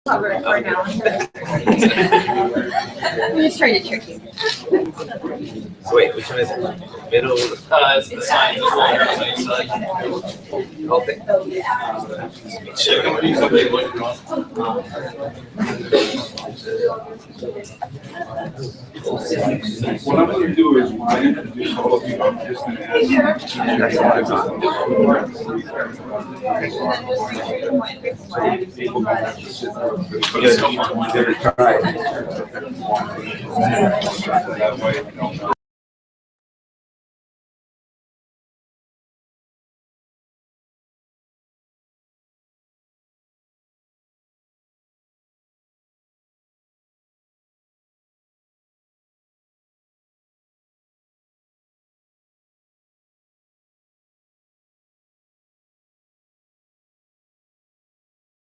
Cover it for now. I'm just trying to trick you. So wait, which one is it? Middle? It's the sign. Okay. What I'm going to do is, when I introduce all of you, I'm just going to ask that way, you know.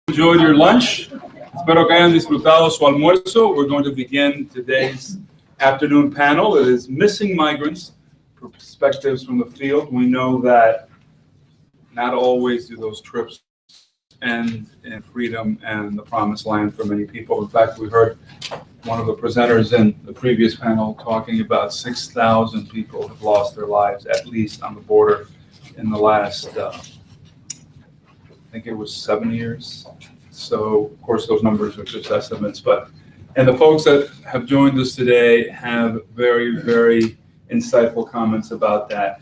Enjoyed your lunch. Espero que hayan disfrutado su almuerzo. We're going to begin today's afternoon panel. It is Missing Migrants, Perspectives from the Field. We know that not always do those trips end in freedom and the promised land for many people. In fact, we heard one of the presenters in the previous panel talking about 6,000 people have lost their lives, at least on the border, in the last I think it was 7 years. So, of course, those numbers are just estimates, and the folks that have joined us today have very, very insightful comments about that.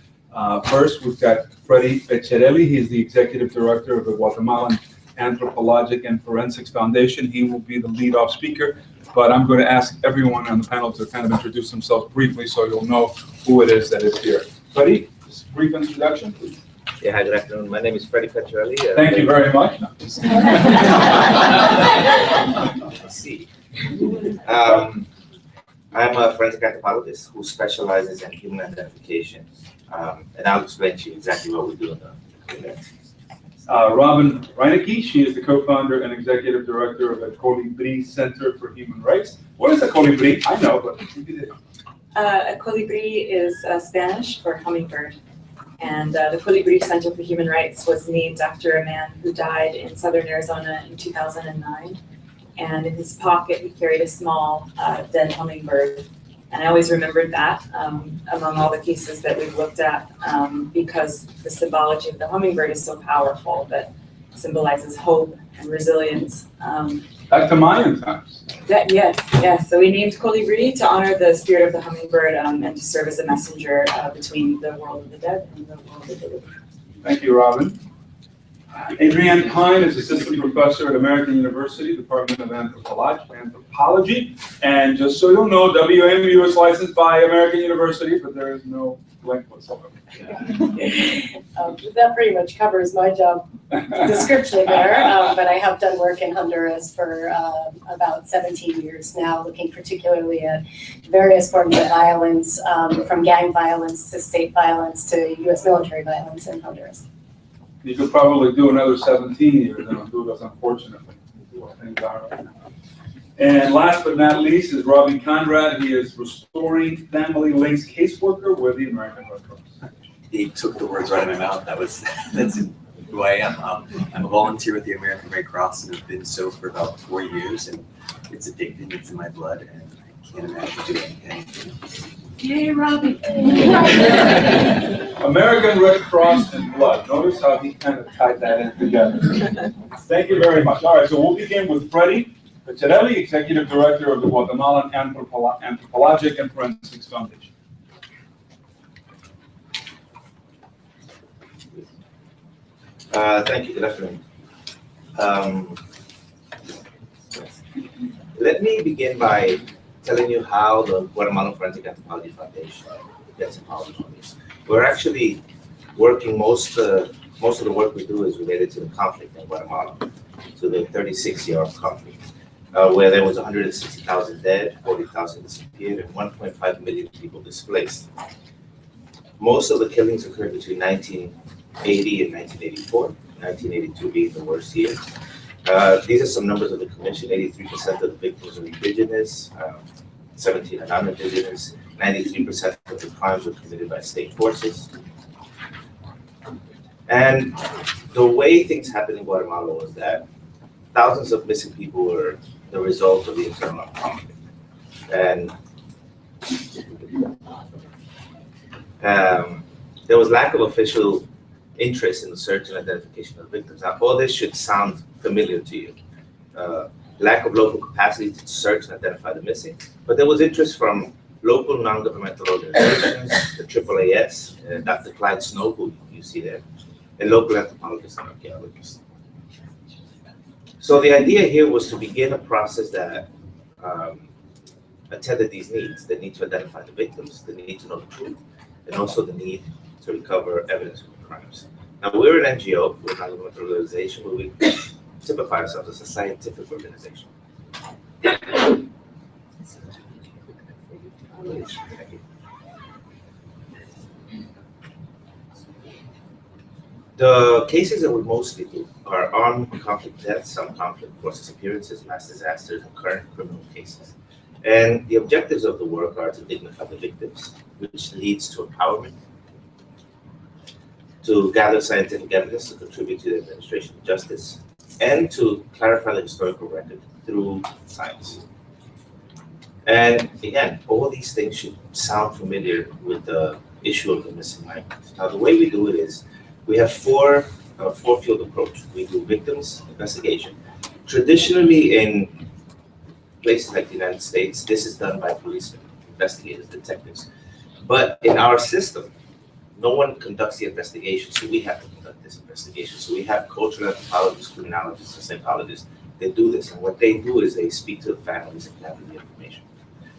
First, we've got Fredy Peccerelli. He's the Executive Director of the Guatemalan Antropologic and Forensics Foundation. He will be the lead-off speaker, but I'm going to ask everyone on the panel to kind of introduce themselves briefly so you'll know who it is that is here. Fredy, just a brief introduction, please. Yeah, hi, good afternoon. My name is Fredy Peccerelli. Thank you very much. Let's see. I'm a forensic anthropologist who specializes in human identification. And I'll explain to you exactly what we do in the Reineke, she is the co-founder and executive director of the Colibri Center for Human Rights. What is a Colibri? I know, but a colibri is Spanish for hummingbird. And the Colibri Center for Human Rights was named after a man who died in southern Arizona in 2009. And in his pocket, he carried a small dead hummingbird. And I always remembered that among all the cases that we've looked at because the symbology of the hummingbird is so powerful that it symbolizes hope and resilience. Back to Mayan times. Yes. So we named Colibri to honor the spirit of the hummingbird and to serve as a messenger between the world of the dead and the world of the living. Thank you, Robin. Adrienne Pine is assistant professor at American University, Department of Anthropology. And just so you'll know, WAMU is licensed by American University, but there is no link whatsoever. That pretty much covers my job description there, but I have done work in Honduras for about 17 years now, looking particularly at various forms of violence, from gang violence to state violence to U.S. military violence in Honduras. You could probably do another 17 years in Honduras, unfortunately, what things are right now. And last but not least is Conrad. He is Restoring Family Links Caseworker with the American Red Cross. He took the words right out of my mouth. That's who I am. I'm a volunteer with the American Red Cross and have been so for about 4 years, and it's addicting. It's in my blood, and I can't imagine doing anything else. Yay, Robbie. American Red Cross and blood. Notice how he kind of tied that in together. Thank you very much. All right, so we'll begin with Fredy Peccerelli, Executive Director of the Guatemalan Antropologic and Forensics Foundation. Thank you. Good afternoon. Let me begin by telling you how the Guatemalan Forensic Anthropology Foundation gets involved in this. We're actually working, most of the work we do is related to the conflict in Guatemala, to the 36-year conflict, where there was 160,000 dead, 40,000 disappeared, and 1.5 million people displaced. Most of the killings occurred between 1980 and 1984, 1982 being the worst year. These are some numbers of the commission. 83% of the victims are indigenous, 17 are non-indigenous, 93% of the crimes were committed by state forces. And the way things happened in Guatemala was that thousands of missing people were the result of the internal conflict. And there was lack of official interest in the search and identification of victims. Now, all this should sound familiar to you. Lack of local capacity to search and identify the missing, but there was interest from local non-governmental organizations, the AAAS, Dr. Clyde Snow, who you see there, and local anthropologists and archaeologists. So the idea here was to begin a process that attended these needs, the need to identify the victims, the need to know the truth, and also the need to recover evidence of crimes. Now, we're an NGO, we're a non-governmental organization, but we typify ourselves as a scientific organization. The cases that we mostly do are armed conflict deaths, armed conflict force disappearances, mass disasters, and current criminal cases. And the objectives of the work are to dignify the victims, which leads to empowerment, to gather scientific evidence to contribute to the administration of justice, and to clarify the historical record through science. And again, all these things should sound familiar with the issue of the missing migrants. Now, the way we do it is we have four-field approach. We do victims investigation. Traditionally, in places like the United States, this is done by policemen, investigators, detectives. But in our system, no one conducts the investigation, so we have to conduct this investigation. So we have cultural anthropologists, criminologists, and psychologists. They do this, and what they do is they speak to the families and gather the information.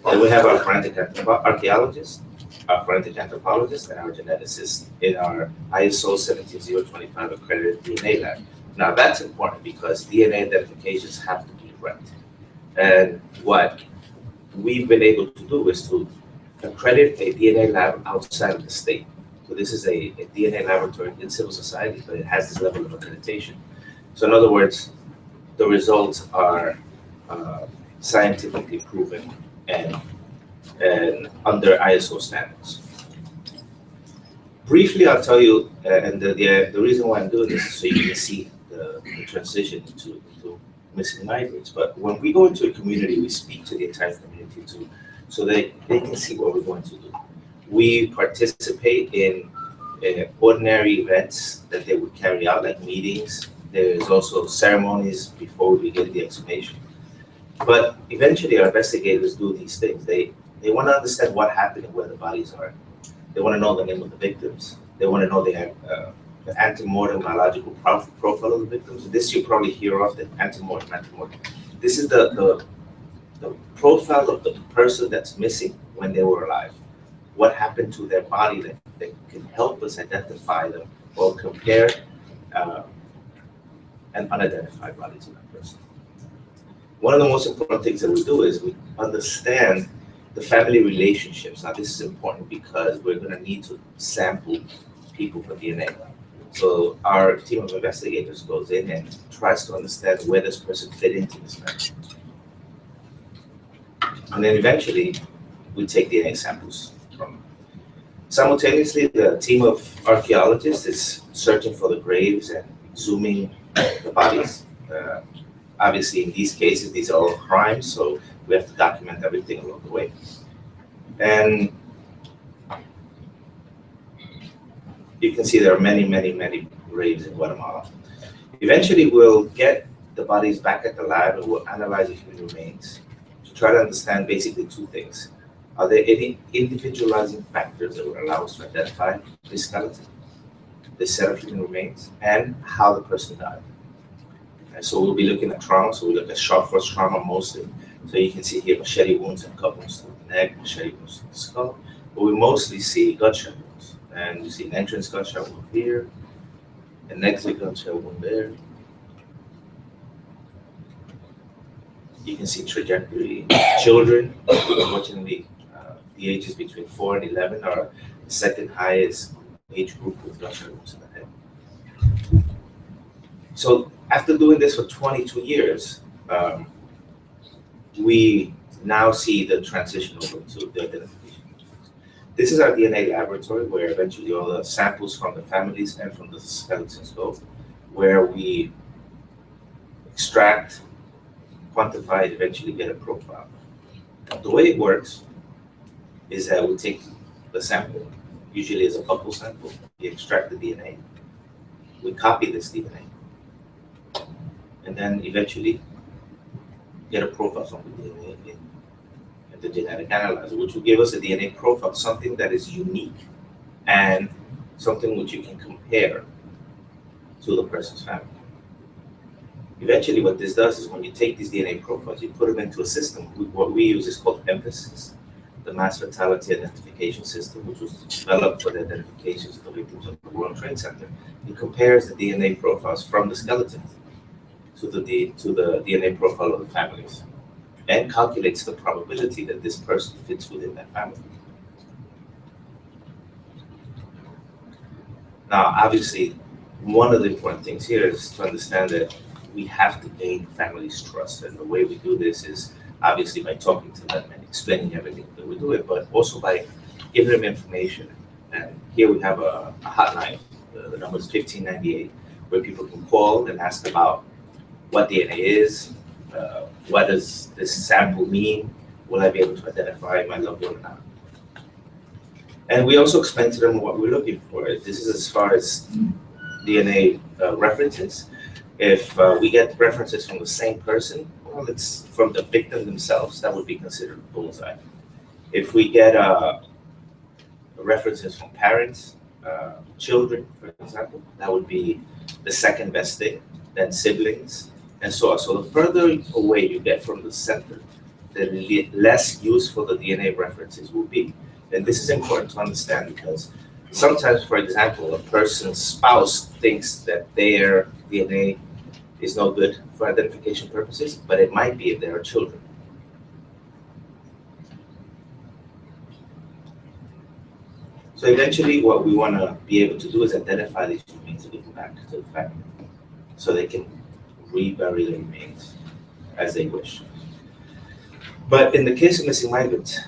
Then we have our forensic archaeologists, our forensic anthropologists, and our geneticists in our ISO 17025 accredited DNA lab. Now that's important because DNA identifications have to be correct. And what we've been able to do is to accredit a DNA lab outside of the state. So this is a DNA laboratory in civil society, but it has this level of accreditation. So in other words, the results are scientifically proven and under ISO standards. Briefly, I'll tell you, and the reason why I'm doing this is so you can see the transition into missing migrants. But when we go into a community, we speak to the entire community too, so they can see what we're going to do. We participate in ordinary events that they would carry out, like meetings. There's also ceremonies before we begin the exhumation. But eventually, our investigators do these things. They want to understand what happened and where the bodies are. They want to know the name of the victims. They want to know the antemortem biological profile of the victims. This you probably hear of, the antemortem. This is the profile of the person that's missing when they were alive. What happened to their body that can help us identify them or compare an unidentified body to that person. One of the most important things that we do is we understand the family relationships. Now, this is important because we're going to need to sample people for DNA. So our team of investigators goes in and tries to understand where this person fit into this family. And then eventually, we take DNA samples from them. Simultaneously, the team of archaeologists is searching for the graves and exhuming the bodies. Obviously, in these cases, these are all crimes, so we have to document everything along the way. And you can see there are many, many, many graves in Guatemala. Eventually, we'll get the bodies back at the lab and we'll analyze the human remains to try to understand basically two things. Are there any individualizing factors that would allow us to identify this skeleton, this set of human remains, and how the person died? And so we'll be looking at trauma, so we look at sharp force trauma mostly. So you can see here machete wounds and cut wounds to the neck, machete wounds to the skull. But we mostly see gunshot wounds. And you see an entrance gunshot wound here, an exit gunshot wound there. You can see trajectory. Children, unfortunately, the ages between 4 and 11 are the second highest age group with gunshot wounds in the head. So after doing this for 22 years, we now see the transition over to the identification. This is our DNA laboratory where eventually all the samples from the families and from the skeletons go, where we extract, quantify, and eventually get a profile. The way it works is that we take the sample, usually as a couple sample, we extract the DNA, we copy this DNA, and then eventually get a profile from the DNA in the genetic analyzer, which will give us a DNA profile, something that is unique and something which you can compare to the person's family. Eventually, what this does is when you take these DNA profiles, you put them into a system. What we use is called MPIS, the Mass Fatality Identification System, which was developed for the identifications of the victims of the World Trade Center. It compares the DNA profiles from the skeletons to the DNA profile of the families, and calculates the probability that this person fits within that family. Now, obviously, one of the important things here is to understand that we have to gain families' trust, and the way we do this is obviously by talking to them and explaining everything that we do it, but also by giving them information. And here we have a hotline, the number is 1598, where people can call and ask about what DNA is, what does this sample mean, will I be able to identify my loved one or not? And we also explain to them what we're looking for. This is as far as DNA references. If we get references from the same person, well, it's from the victim themselves, that would be considered a bullseye. If we get references from parents, children, for example, that would be the second best thing, then siblings, and so on. So the further away you get from the center, the less useful the DNA references will be. And this is important to understand because sometimes, for example, a person's spouse thinks that their DNA is no good for identification purposes, but it might be if there are children. So eventually what we want to be able to do is identify these remains and give them back to the family so they can rebury the remains as they wish. But in the case of missing migrants,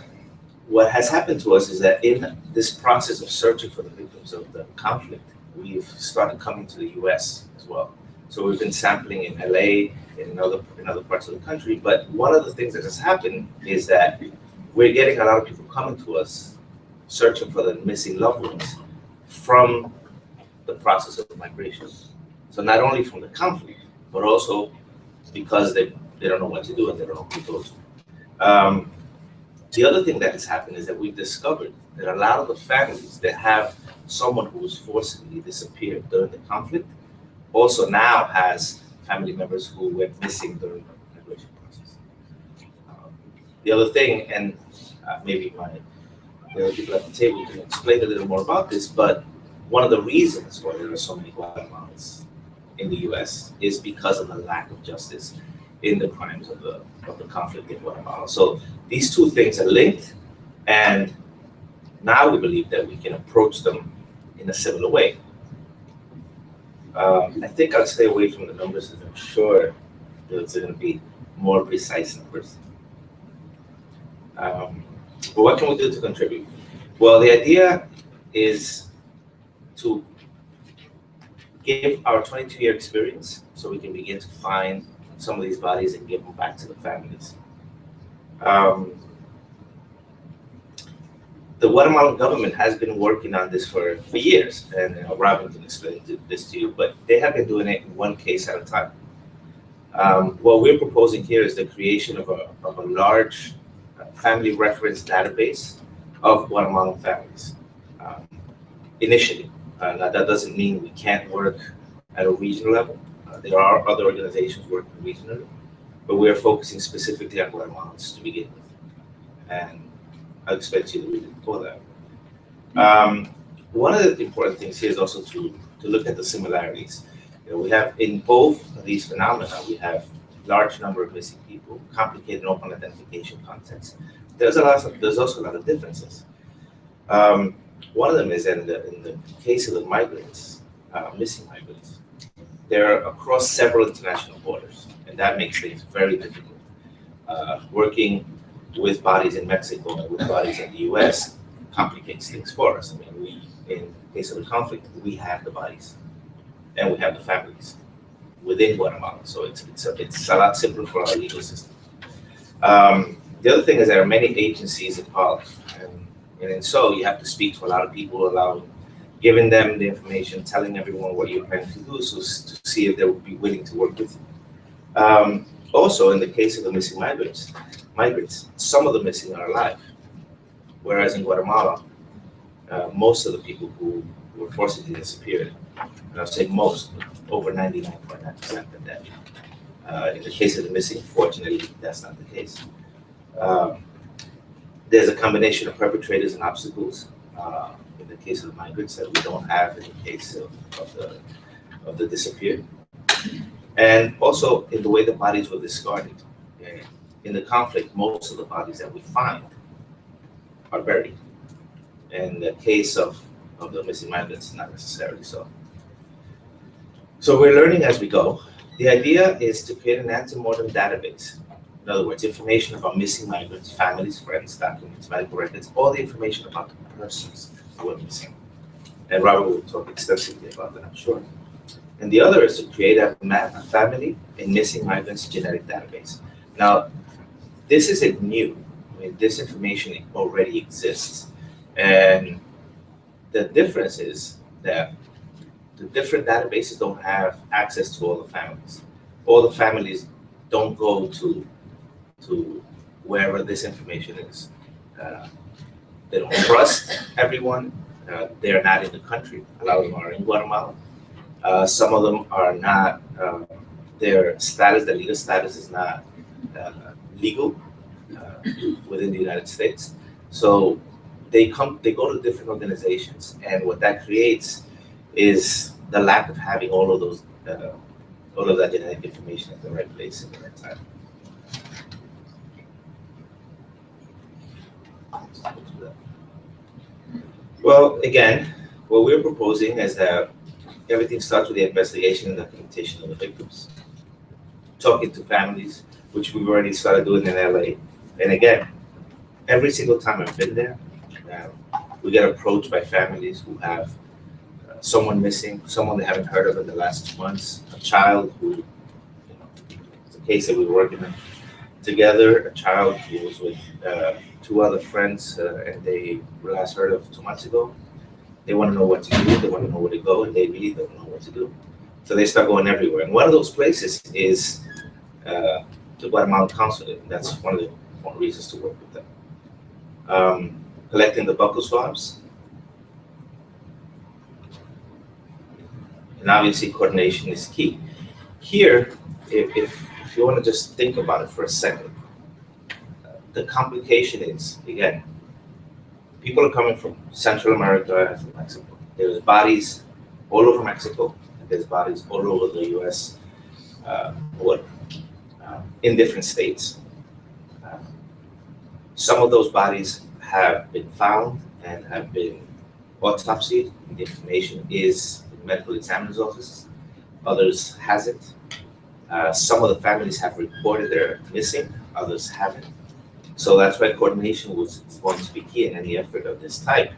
what has happened to us is that in this process of searching for the victims of the conflict, we've started coming to the US as well. So we've been sampling in LA, in other parts of the country, but one of the things that has happened is that we're getting a lot of people coming to us searching for the missing loved ones from the process of migration. So not only from the conflict, but also because they don't know what to do and they don't know who to go to. The other thing that has happened is that we've discovered that a lot of the families that have someone who was forcibly disappeared during the conflict also now has family members who went missing during the migration process. The other thing, and maybe the other people at the table can explain a little more about this, but one of the reasons why there are so many Guatemalans in the US is because of the lack of justice in the crimes of the conflict in Guatemala. So these two things are linked, and now we believe that we can approach them in a similar way. I think I'll stay away from the numbers because I'm sure those are going to be more precise numbers. But what can we do to contribute? Well, the idea is to give our 22-year experience so we can begin to find some of these bodies and give them back to the families. The Guatemalan government has been working on this for years, and Robin can explain this to you, but they have been doing it one case at a time. What we're proposing here is the creation of a large family reference database of Guatemalan families initially. Now that doesn't mean we can't work at a regional level. There are other organizations working regionally, but we are focusing specifically on Guatemalans to begin with. And I'll expect you to read it for that. One of the important things here is also to look at the similarities. We have in both of these phenomena, we have large number of missing people, complicated open identification contexts. There's also a lot of differences. One of them is in the case of the migrants, missing migrants, they're across several international borders, and that makes things very difficult. Working with bodies in Mexico and with bodies in the US complicates things for us. I mean, in the case of the conflict, we have the bodies and we have the families. within Guatemala. So it's a lot simpler for our legal system. The other thing is there are many agencies involved, and so you have to speak to a lot of people, giving them the information, telling everyone what you're planning to do, so to see if they would be willing to work with you. Also, in the case of the missing migrants, some of the missing are alive, whereas in Guatemala, most of the people who were forcibly disappeared, and I'll say most, over 99.9% are dead. In the case of the missing, fortunately, that's not the case. There's a combination of perpetrators and obstacles in the case of the migrants that we don't have in the case of the disappeared. And also in the way the bodies were discarded. In the conflict, most of the bodies that we find are buried. In the case of the missing migrants, not necessarily so. So we're learning as we go. The idea is to create an antemortem database. In other words, information about missing migrants, families, friends, documents, medical records, all the information about the persons who are missing. And Robert will talk extensively about that, I'm sure. And the other is to create a family and missing migrants genetic database. Now, this isn't new. I mean, this information already exists. And the difference is that the different databases don't have access to all the families. All the families don't go to wherever this information is. They don't trust everyone. They're not in the country. A lot of them are in Guatemala. Some of them are not, their legal status is not legal within the United States. So they go to different organizations, and what that creates is the lack of having all of that genetic information at the right place at the right time. Well, again, what we're proposing is that everything starts with the investigation and documentation of the victims. Talking to families, which we've already started doing in LA. And again, every single time I've been there, we get approached by families who have someone missing, someone they haven't heard of in the last 2 months, a child who, it's a case that we were working on together, a child who was with 2 other friends and they were last heard of 2 months ago. They want to know what to do, they want to know where to go, and they really don't know what to do. So they start going everywhere. And one of those places is the Guatemalan consulate. And that's one of the important reasons to work with them. Collecting the buccal swabs. And obviously coordination is key. Here, if you want to just think about it for a second, the complication is, again, people are coming from Central America and from Mexico. There's bodies all over Mexico, and there's bodies all over the US, in different states. Some of those bodies have been found and have been autopsied. The information is in medical examiner's office. Others hasn't. Some of the families have reported they're missing, others haven't. So that's why coordination was going to be key in any effort of this type,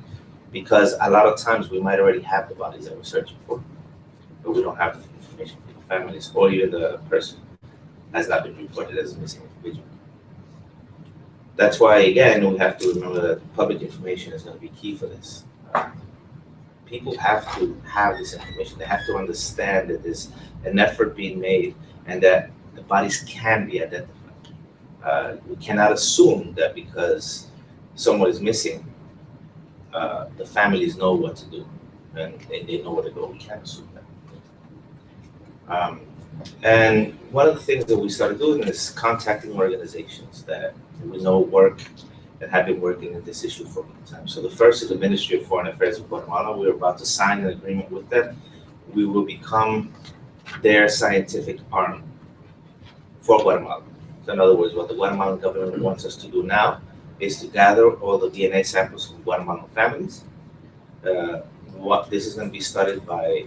because a lot of times we might already have the bodies that we're searching for, but we don't have the information from the families, or even the person has not been reported as a missing individual. That's why, again, we have to remember that public information is going to be key for this. People have to have this information. They have to understand that there's an effort being made and that the bodies can be identified. We cannot assume that because someone is missing, the families know what to do and they know where to go. We can't assume that. And one of the things that we started doing is contacting organizations that we know work and have been working in this issue for a long time. So the first is the Ministry of Foreign Affairs of Guatemala. We're about to sign an agreement with them. We will become their scientific arm for Guatemala. So in other words, what the Guatemalan government wants us to do now is to gather all the DNA samples from Guatemalan families. This is going to be studied by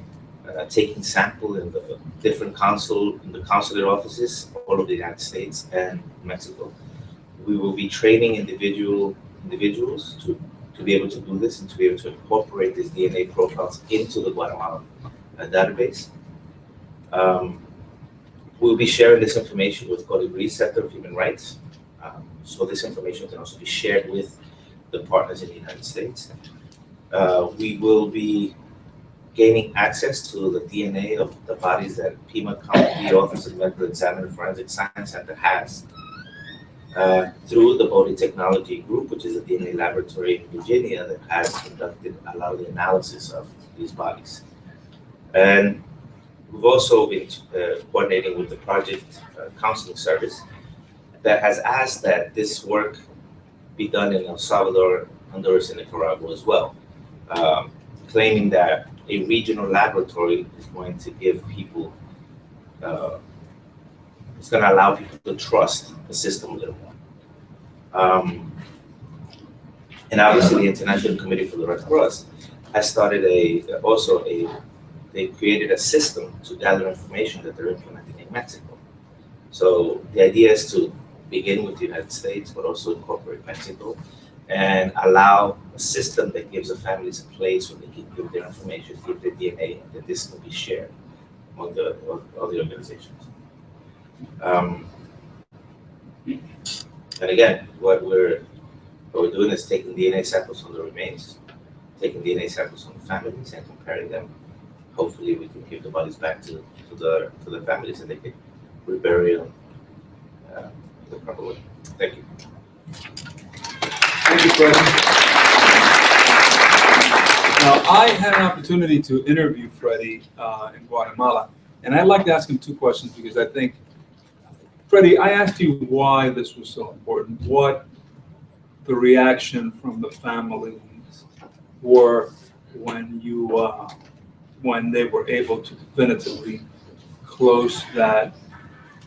taking sample in the different consulate offices all over the United States and Mexico. We will be training individuals to be able to do this and to be able to incorporate these DNA profiles into the Guatemalan database. We'll be sharing this information with Colibri Center of Human Rights. So this information can also be shared with the partners in the United States. We will be gaining access to the DNA of the bodies that Pima County Office of Medical Examiner Forensic Science Center has through the Body Technology Group, which is a DNA laboratory in Virginia that has conducted a lot of the analysis of these bodies. And we've also been coordinating with the Project Counseling Service that has asked that this work be done in El Salvador, Honduras, and Nicaragua as well, claiming that a regional laboratory is going to give people, it's going to allow people to trust the system a little more. And obviously the International Committee for the Red Cross has started they created a system to gather information that they're implementing in Mexico. So the idea is to begin with the United States, but also incorporate Mexico and allow a system that gives the families a place where they can give their information, give their DNA, and that this can be shared among all the organizations. And again, what we're doing is taking DNA samples from the remains, taking DNA samples from the families and comparing them. Hopefully we can give the bodies back to the families and they can rebury them the proper way. Thank you. Thank you, Fredy. Now, I had an opportunity to interview Fredy in Guatemala, and I'd like to ask him two questions because I think, Fredy, I asked you why this was so important, what the reaction from the families were when you when they were able to definitively close that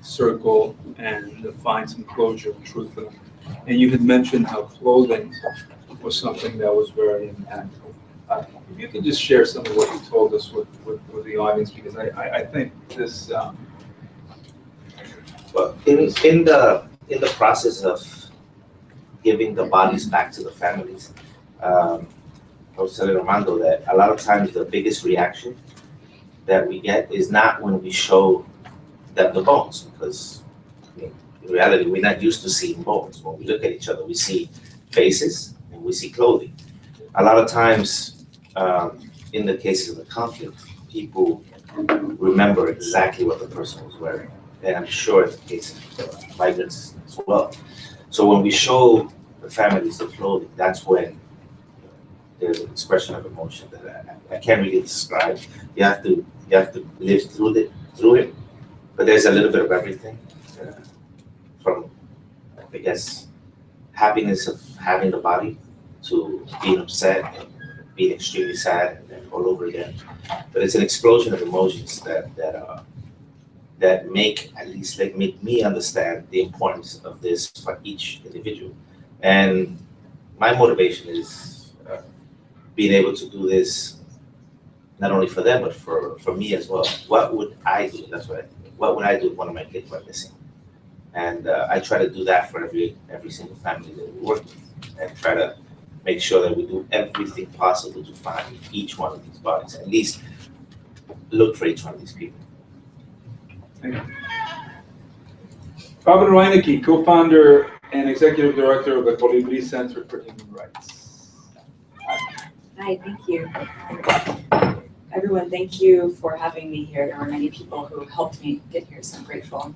circle and find some closure and truth in them. And you had mentioned how clothing was something that was very impactful. If you could just share some of what you told us with the audience, because I think this. Well, in the process of giving the bodies back to the families, I was telling Armando that a lot of times the biggest reaction that we get is not when we show them the bones, because I mean, in reality we're not used to seeing bones. When we look at each other, we see faces and we see clothing. A lot of times, in the cases of the conflict, people remember exactly what the person was wearing, and I'm sure in the case of migrants as well. So when we show the families the clothing, that's when there's an expression of emotion that I can't really describe. You have to live through it. But there's a little bit of everything, from I guess happiness of having the body to being upset, being extremely sad, and then all over again. But it's an explosion of emotions that make me understand the importance of this for each individual. And my motivation is being able to do this not only for them, but for me as well. What would I do? What would I do if one of my kids went missing? And I try to do that for every single family that we work with, and try to make sure that we do everything possible to find each one of these bodies, at least look for each one of these people. Thank you. Reineke, co-founder and executive director of the Colibri Center for Human Rights. Hi, thank you. Everyone, thank you for having me here. There were many people who helped me get here, so I'm grateful.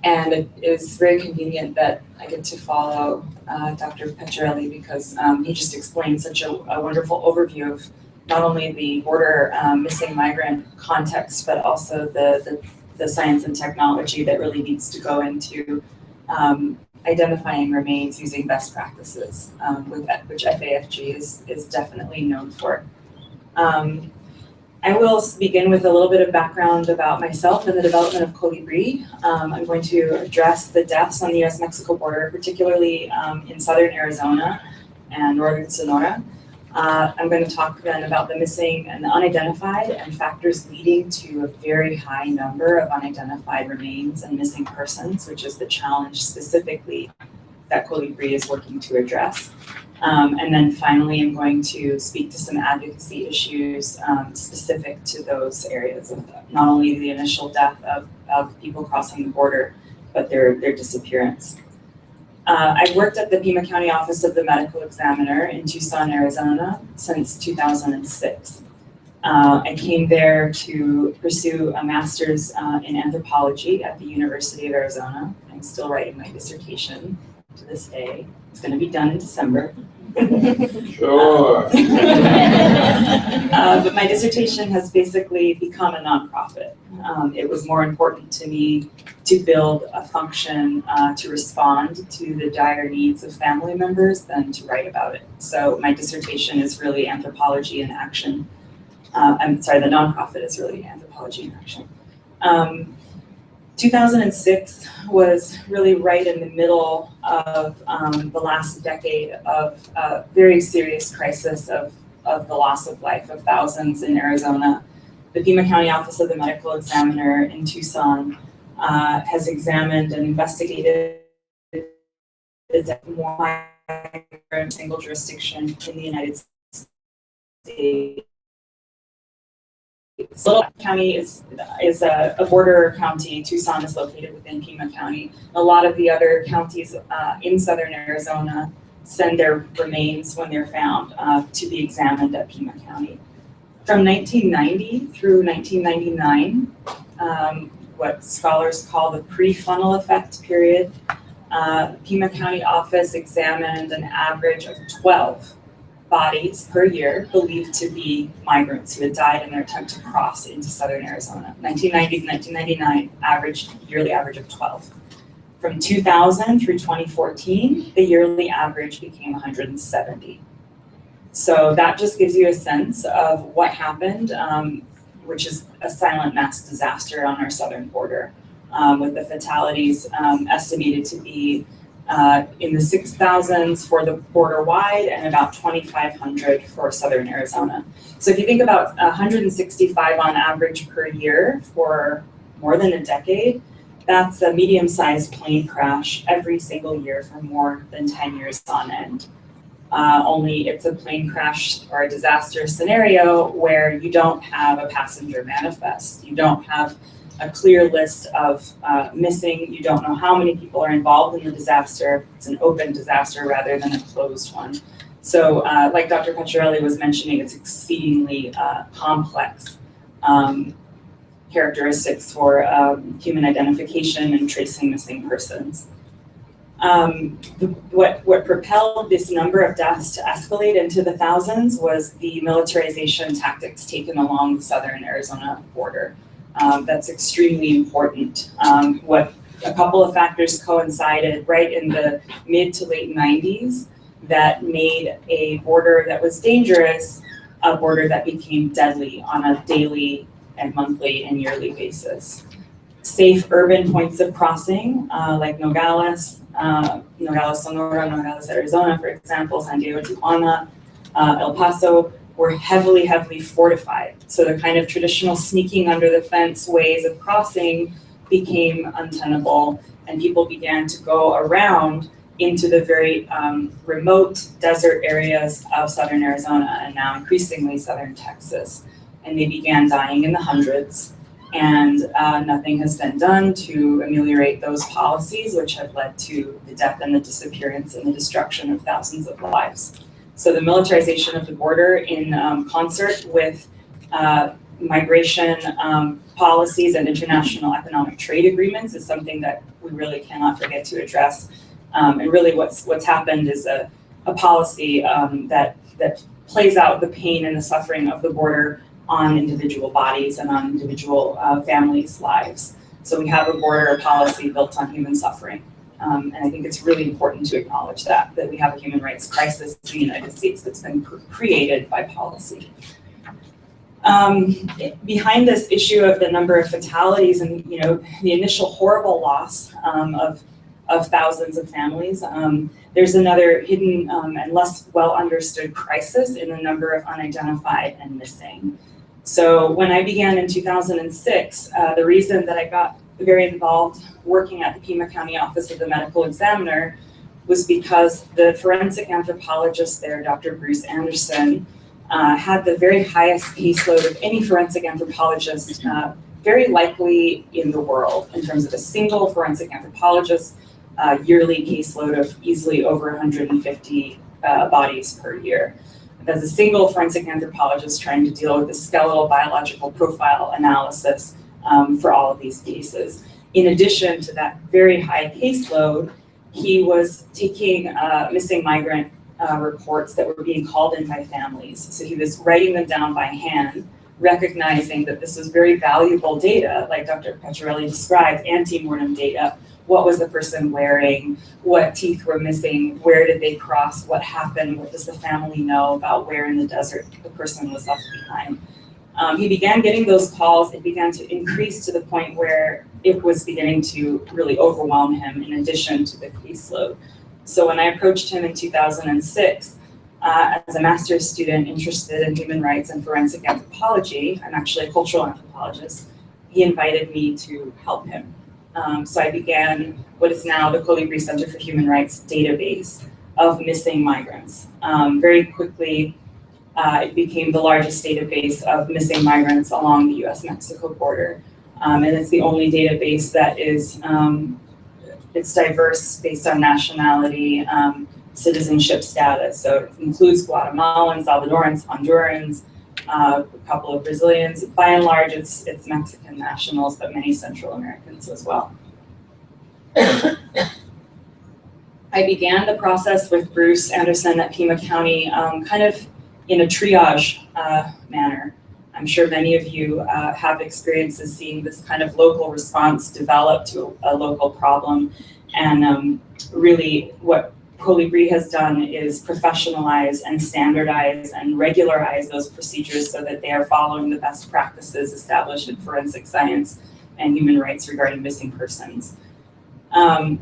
And it is very convenient that I get to follow Dr. Peccerelli because he just explained such a wonderful overview of not only the border missing migrant context, but also the science and technology that really needs to go into identifying remains using best practices, which FAFG is definitely known for. I will begin with a little bit of background about myself and the development of Colibri. I'm going to address the deaths on the US-Mexico border, particularly in southern Arizona and northern Sonora. I'm going to talk then about the missing and the unidentified and factors leading to a very high number of unidentified remains and missing persons, which is the challenge specifically that Colibri is working to address. And then finally, I'm going to speak to some advocacy issues specific to those areas of not only the initial death of of people crossing the border, but their disappearance. I've worked at the Pima County Office of the Medical Examiner in Tucson, Arizona since 2006. I came there to pursue a master's in anthropology at the University of Arizona. I'm still writing my dissertation to this day. It's going to be done in December. Sure. But my dissertation has basically become a nonprofit. It was more important to me to build a function to respond to the dire needs of family members than to write about it. So my dissertation is really Anthropology in Action. I'm sorry, the nonprofit is really Anthropology in Action. 2006 was really right in the middle of the last decade of a very serious crisis of the loss of life of thousands in Arizona. The Pima County Office of the Medical Examiner in Tucson has examined and investigated the death of more in a single jurisdiction in the United States. Little County is a border county. Tucson is located within Pima County. A lot of the other counties in southern Arizona send their remains when they're found to be examined at Pima County. From 1990 through 1999, what scholars call the pre-funnel effect period, Pima County Office examined an average of 12 bodies per year believed to be migrants who had died in their attempt to cross into southern Arizona. 1990 to 1999, yearly average of 12. From 2000 through 2014, the yearly average became 170. So that just gives you a sense of what happened, which is a silent mass disaster on our southern border, with the fatalities estimated to be in the 6,000s for the border wide and about 2,500 for southern Arizona. So if you think about 165 on average per year for more than a decade, that's a medium-sized plane crash every single year for more than 10 years on end. Only it's a plane crash or a disaster scenario where you don't have a passenger manifest. You don't have a clear list of missing. You don't know how many people are involved in the disaster. It's an open disaster rather than a closed one. So like Dr. Peccerelli was mentioning, it's exceedingly complex characteristics for human identification and tracing missing persons. What propelled this number of deaths to escalate into the thousands was the militarization tactics taken along the southern Arizona border. That's extremely important. What a couple of factors coincided right in the mid to late 90s that made a border that was dangerous a border that became deadly on a daily and monthly and yearly basis. Safe urban points of crossing, like Nogales, Sonora, Nogales, Arizona, for example, San Diego, Tijuana, El Paso, were heavily fortified. So the kind of traditional sneaking under the fence ways of crossing became untenable, and people began to go around into the very remote desert areas of southern Arizona and now increasingly southern Texas. And they began dying in the hundreds. And nothing has been done to ameliorate those policies, which have led to the death and the disappearance and the destruction of thousands of lives. So the militarization of the border in concert with migration policies and international economic trade agreements is something that we really cannot forget to address. And really what's happened is a policy that plays out the pain and the suffering of the border on individual bodies and on individual families' lives. So we have a border policy built on human suffering. And I think it's really important to acknowledge that we have a human rights crisis in the United States that's been created by policy. Behind this issue of the number of fatalities and the initial horrible loss of thousands of families, there's another hidden and less well understood crisis in the number of unidentified and missing. So when I began in 2006, the reason that I got very involved working at the Pima County Office of the Medical Examiner was because the forensic anthropologist there, Dr. Bruce Anderson, had the very highest caseload of any forensic anthropologist, very likely in the world in terms of a single forensic anthropologist, yearly caseload of easily over 150 bodies per year. As a single forensic anthropologist trying to deal with the skeletal biological profile analysis for all of these cases. In addition to that very high caseload, he was taking missing migrant reports that were being called in by families. So he was writing them down by hand, recognizing that this was very valuable data, like Dr. Peccerelli described, ante-mortem data. What was the person wearing? What teeth were missing? Where did they cross? What happened? What does the family know about where in the desert the person was left behind? He began getting those calls. It began to increase to the point where it was beginning to really overwhelm him in addition to the caseload. So when I approached him in 2006, as a master's student interested in human rights and forensic anthropology, I'm actually a cultural anthropologist, he invited me to help him. So I began what is now the Colibri Center for Human Rights database of missing migrants. Very quickly, it became the largest database of missing migrants along the US-Mexico border. And it's the only database that is, it's diverse based on nationality, citizenship status. So it includes Guatemalans, Salvadorans, Hondurans, a couple of Brazilians. By and large, it's Mexican nationals, but many Central Americans as well. I began the process with Bruce Anderson at Pima County, kind of in a triage manner. I'm sure many of you have experiences seeing this kind of local response develop to a local problem. And really what Colibri has done is professionalize and standardize and regularize those procedures so that they are following the best practices established in forensic science and human rights regarding missing persons.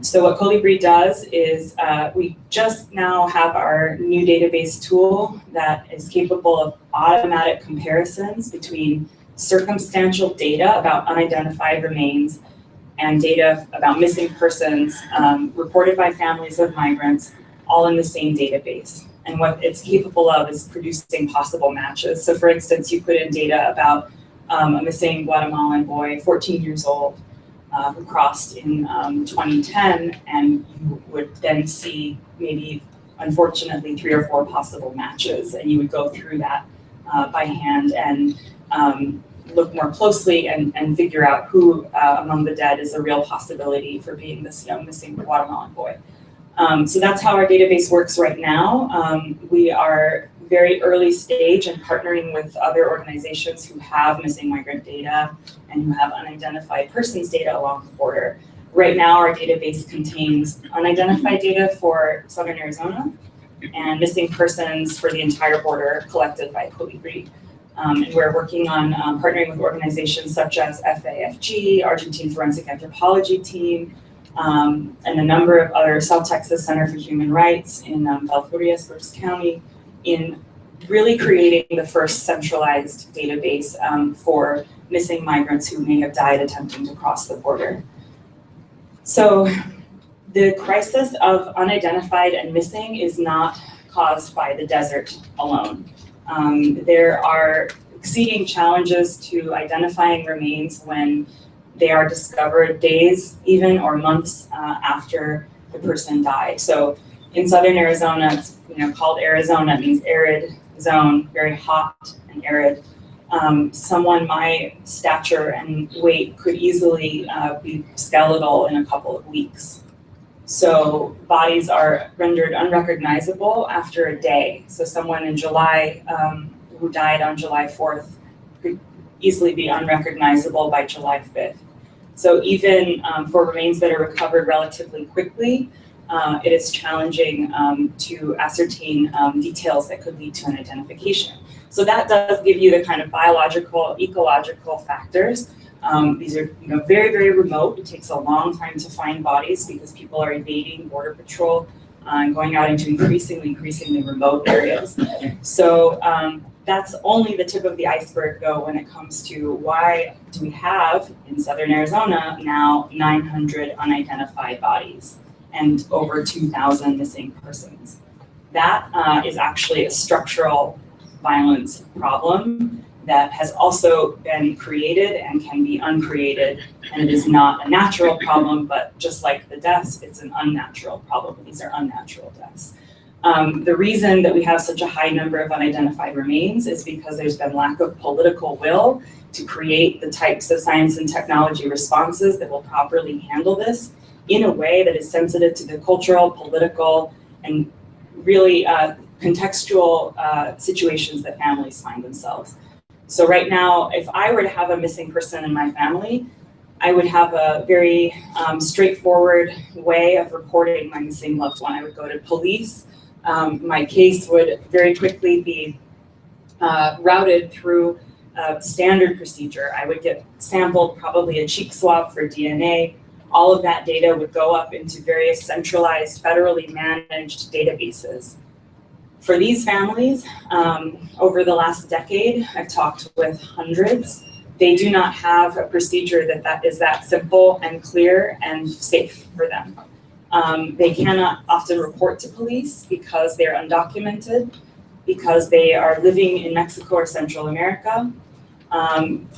So what Colibri does is we just now have our new database tool that is capable of automatic comparisons between circumstantial data about unidentified remains and data about missing persons reported by families of migrants, all in the same database. And what it's capable of is producing possible matches. So for instance, you put in data about a missing Guatemalan boy, 14 years old, who crossed in 2010, and you would then see maybe, unfortunately, 3 or 4 possible matches, and you would go through that by hand and look more closely and figure out who among the dead is a real possibility for being this young missing Guatemalan boy. So that's how our database works right now. We are very early stage and partnering with other organizations who have missing migrant data and who have unidentified persons data along the border. Right now, our database contains unidentified data for Southern Arizona and missing persons for the entire border collected by Colibri. And we're working on partnering with organizations such as FAFG, Argentine Forensic Anthropology Team, and a number of other South Texas Center for Human Rights in Valfurias, Berks County, in really creating the first centralized database for missing migrants who may have died attempting to cross the border. So the crisis of unidentified and missing is not caused by the desert alone. There are exceeding challenges to identifying remains when they are discovered days, even, or months after the person died. So in Southern Arizona, it's called Arizona. It means arid zone, very hot and arid. Someone my stature and weight could easily be skeletal in a couple of weeks. So bodies are rendered unrecognizable after a day. So someone in July who died on July 4th could easily be unrecognizable by July 5th. So even for remains that are recovered relatively quickly, it is challenging to ascertain details that could lead to an identification. So that does give you the kind of biological, ecological factors. These are very, very remote. It takes a long time to find bodies because people are evading Border Patrol and going out into increasingly remote areas. So that's only the tip of the iceberg, though, when it comes to why do we have, in Southern Arizona, now 900 unidentified bodies and over 2,000 missing persons. That is actually a structural violence problem that has also been created and can be uncreated, and it is not a natural problem, but just like the deaths, it's an unnatural problem. These are unnatural deaths. The reason that we have such a high number of unidentified remains is because there's been lack of political will to create the types of science and technology responses that will properly handle this in a way that is sensitive to the cultural, political, and really contextual situations that families find themselves. So right now, if I were to have a missing person in my family, I would have a very straightforward way of reporting my missing loved one. I would go to police. My case would very quickly be routed through a standard procedure. I would get sampled, probably a cheek swab for DNA. All of that data would go up into various centralized, federally managed databases. For these families, over the last decade, I've talked with hundreds. They do not have a procedure that is that simple and clear and safe for them. They cannot often report to police because they're undocumented, because they are living in Mexico or Central America.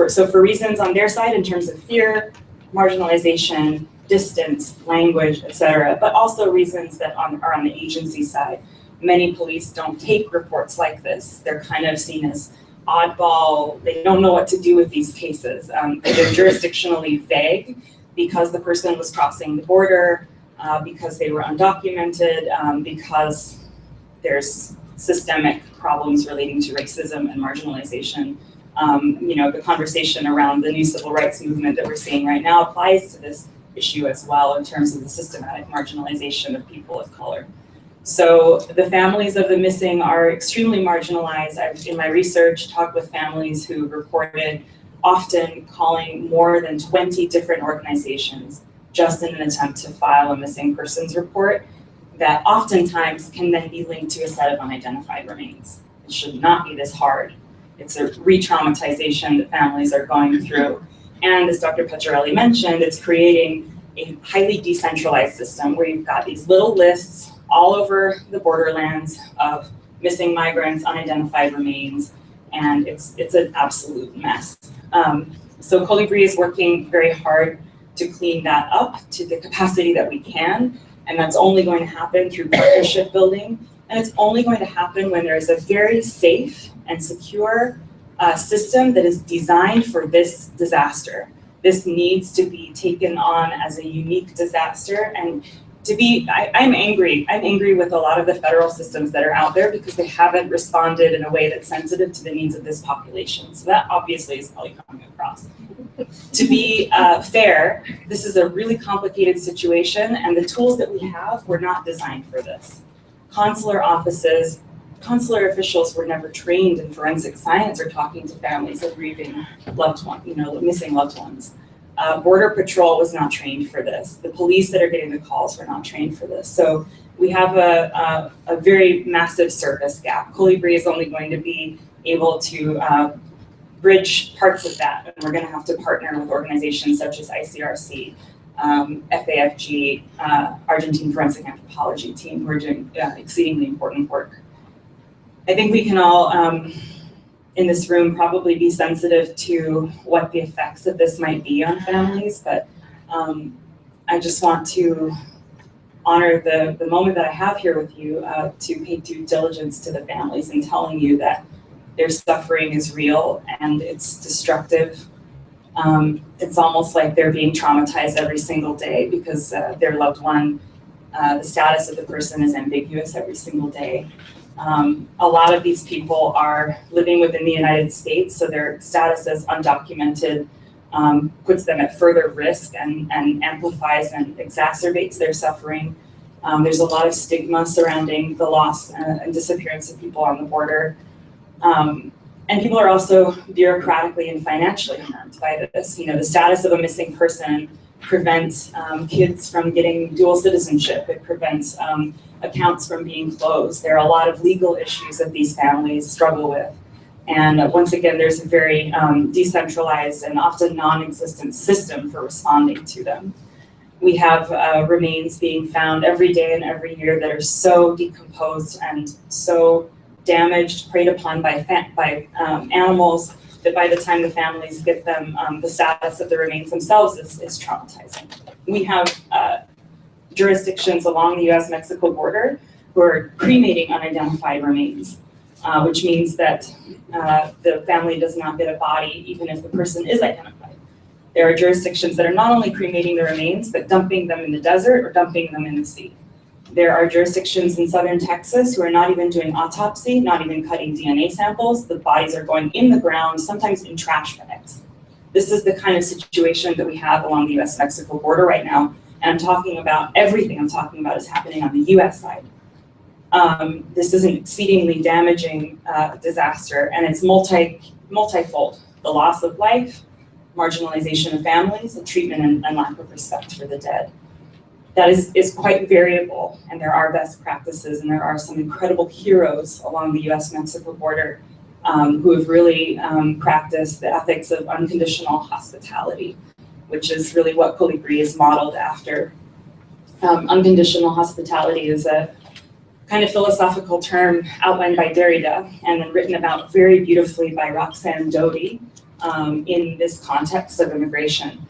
So for reasons on their side in terms of fear, marginalization, distance, language, etc., but also reasons that are on the agency side. Many police don't take reports like this. They're kind of seen as oddball. They don't know what to do with these cases. They're jurisdictionally vague because the person was crossing the border, because they were undocumented, because there's systemic problems relating to racism and marginalization. The conversation around the new civil rights movement that we're seeing right now applies to this issue as well in terms of the systematic marginalization of people of color. So the families of the missing are extremely marginalized. I've, in my research, talked with families who reported often calling more than 20 different organizations just in an attempt to file a missing persons report that oftentimes can then be linked to a set of unidentified remains. It should not be this hard. It's a re-traumatization that families are going through. And as Dr. Peccerelli mentioned, it's creating a highly decentralized system where you've got these little lists all over the borderlands of missing migrants, unidentified remains, and it's an absolute mess. So Colibri is working very hard to clean that up to the capacity that we can, and that's only going to happen through partnership building, and it's only going to happen when there is a very safe and secure system that is designed for this disaster. This needs to be taken on as a unique disaster, and I'm angry with a lot of the federal systems that are out there because they haven't responded in a way that's sensitive to the needs of this population. So that obviously is probably coming across. To be fair, this is a really complicated situation, and the tools that we have were not designed for this. Consular offices, consular officials were never trained in forensic science or talking to families of grieving loved ones, missing loved ones. Border Patrol was not trained for this. The police that are getting the calls were not trained for this. So we have a very massive service gap. Colibri is only going to be able to bridge parts of that, and we're going to have to partner with organizations such as ICRC, FAFG, Argentine Forensic Anthropology team, who are doing exceedingly important work. I think we can all, in this room, probably be sensitive to what the effects of this might be on families, but I just want to honor the moment that I have here with you to pay due diligence to the families and telling you that their suffering is real and it's destructive. It's almost like they're being traumatized every single day because their loved one, the status of the person is ambiguous every single day. A lot of these people are living within the United States, so their status as undocumented puts them at further risk and amplifies and exacerbates their suffering. There's a lot of stigma surrounding the loss and disappearance of people on the border. And people are also bureaucratically and financially harmed by this. The status of a missing person prevents kids from getting dual citizenship. It prevents accounts from being closed. There are a lot of legal issues that these families struggle with. And once again, there's a very decentralized and often non-existent system for responding to them. We have remains being found every day and every year that are so decomposed and so damaged, preyed upon by animals that by the time the families get them, the status of the remains themselves is traumatizing. We have jurisdictions along the US-Mexico border who are cremating unidentified remains, which means that the family does not get a body even if the person is identified. There are jurisdictions that are not only cremating the remains, but dumping them in the desert or dumping them in the sea. There are jurisdictions in southern Texas who are not even doing autopsy, not even cutting DNA samples. The bodies are going in the ground, sometimes in trash bags. This is the kind of situation that we have along the US-Mexico border right now. And I'm talking about everything I'm talking about is happening on the US side. This is an exceedingly damaging disaster, and it's multifold. The loss of life, marginalization of families, and treatment and lack of respect for the dead. That is quite variable, and there are best practices, and there are some incredible heroes along the US-Mexico border who have really practiced the ethics of unconditional hospitality, which is really what Colibri is modeled after. Unconditional hospitality is a kind of philosophical term outlined by Derrida and then written about very beautifully by Roxanne Doty in this context of immigration.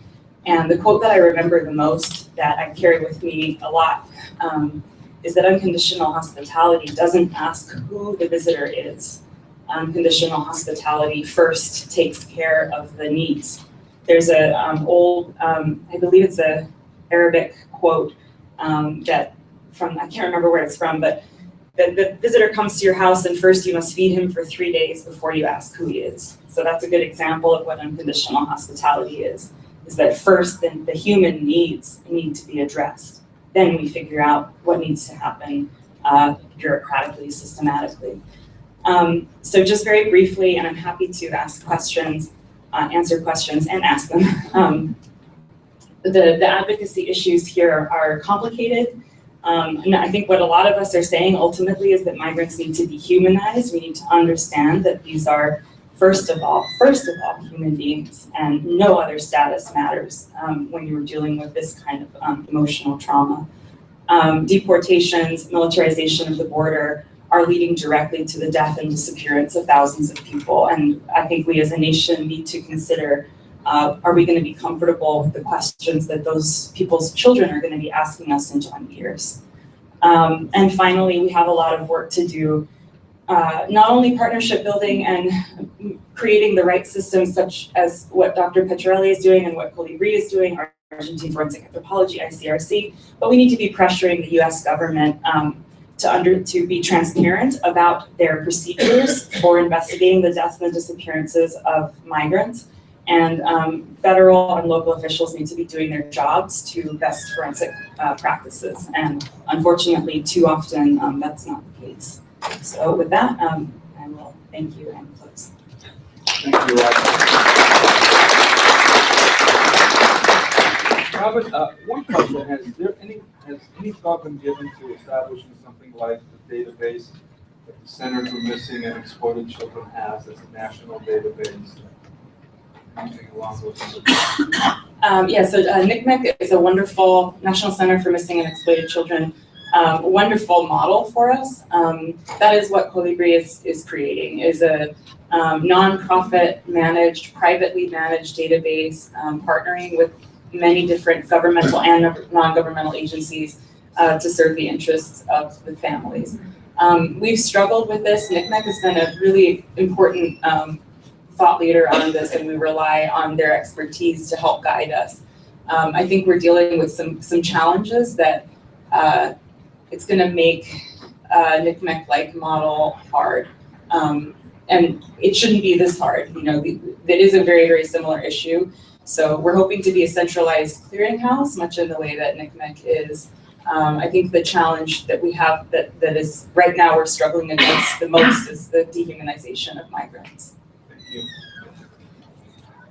And the quote that I remember the most, that I carry with me a lot, is that unconditional hospitality doesn't ask who the visitor is. Unconditional hospitality first takes care of the needs. There's a old, I believe it's a Arabic quote that from, I can't remember where it's from, but the visitor comes to your house and first you must feed him for 3 days before you ask who he is. So that's a good example of what unconditional hospitality is that first the human needs need to be addressed. Then we figure out what needs to happen bureaucratically, systematically. So just very briefly, and I'm happy to ask questions, answer questions and ask them. The advocacy issues here are complicated. And I think what a lot of us are saying ultimately is that migrants need to be humanized. We need to understand that these are, first of all, human beings, and no other status matters when you're dealing with this kind of emotional trauma. Deportations, militarization of the border are leading directly to the death and disappearance of thousands of people. And I think we as a nation need to consider, are we going to be comfortable with the questions that those people's children are going to be asking us in 20 years? And finally, we have a lot of work to do, not only partnership building and creating the right systems such as what Dr. Peccerelli is doing and what Colibri is doing, our Argentine Forensic Anthropology, ICRC, but we need to be pressuring the US government to be transparent about their procedures for investigating the deaths and the disappearances of migrants. And federal and local officials need to be doing their jobs to best forensic practices. And unfortunately, too often, that's not the case. So with that, I will thank you and close. Thank you, Robin. One question, has any thought been given to establishing something like the database that the Center for Missing and Exploited Children has as a national database? Anything along those lines? Yeah, so NCMEC is a wonderful National Center for Missing and Exploited Children, wonderful model for us. That is what Colibri is creating, is a nonprofit managed, privately managed database, partnering with many different governmental and non-governmental agencies to serve the interests of the families. We've struggled with this. NCMEC has been a really important thought leader on this, and we rely on their expertise to help guide us. I think we're dealing with some challenges that it's going to make a NCMEC-like model hard. And it shouldn't be this hard. You know, that is a very, very similar issue. So we're hoping to be a centralized clearinghouse, much in the way that NCMEC is. I think the challenge that we have that is right now we're struggling against the most is the dehumanization of migrants. Thank you.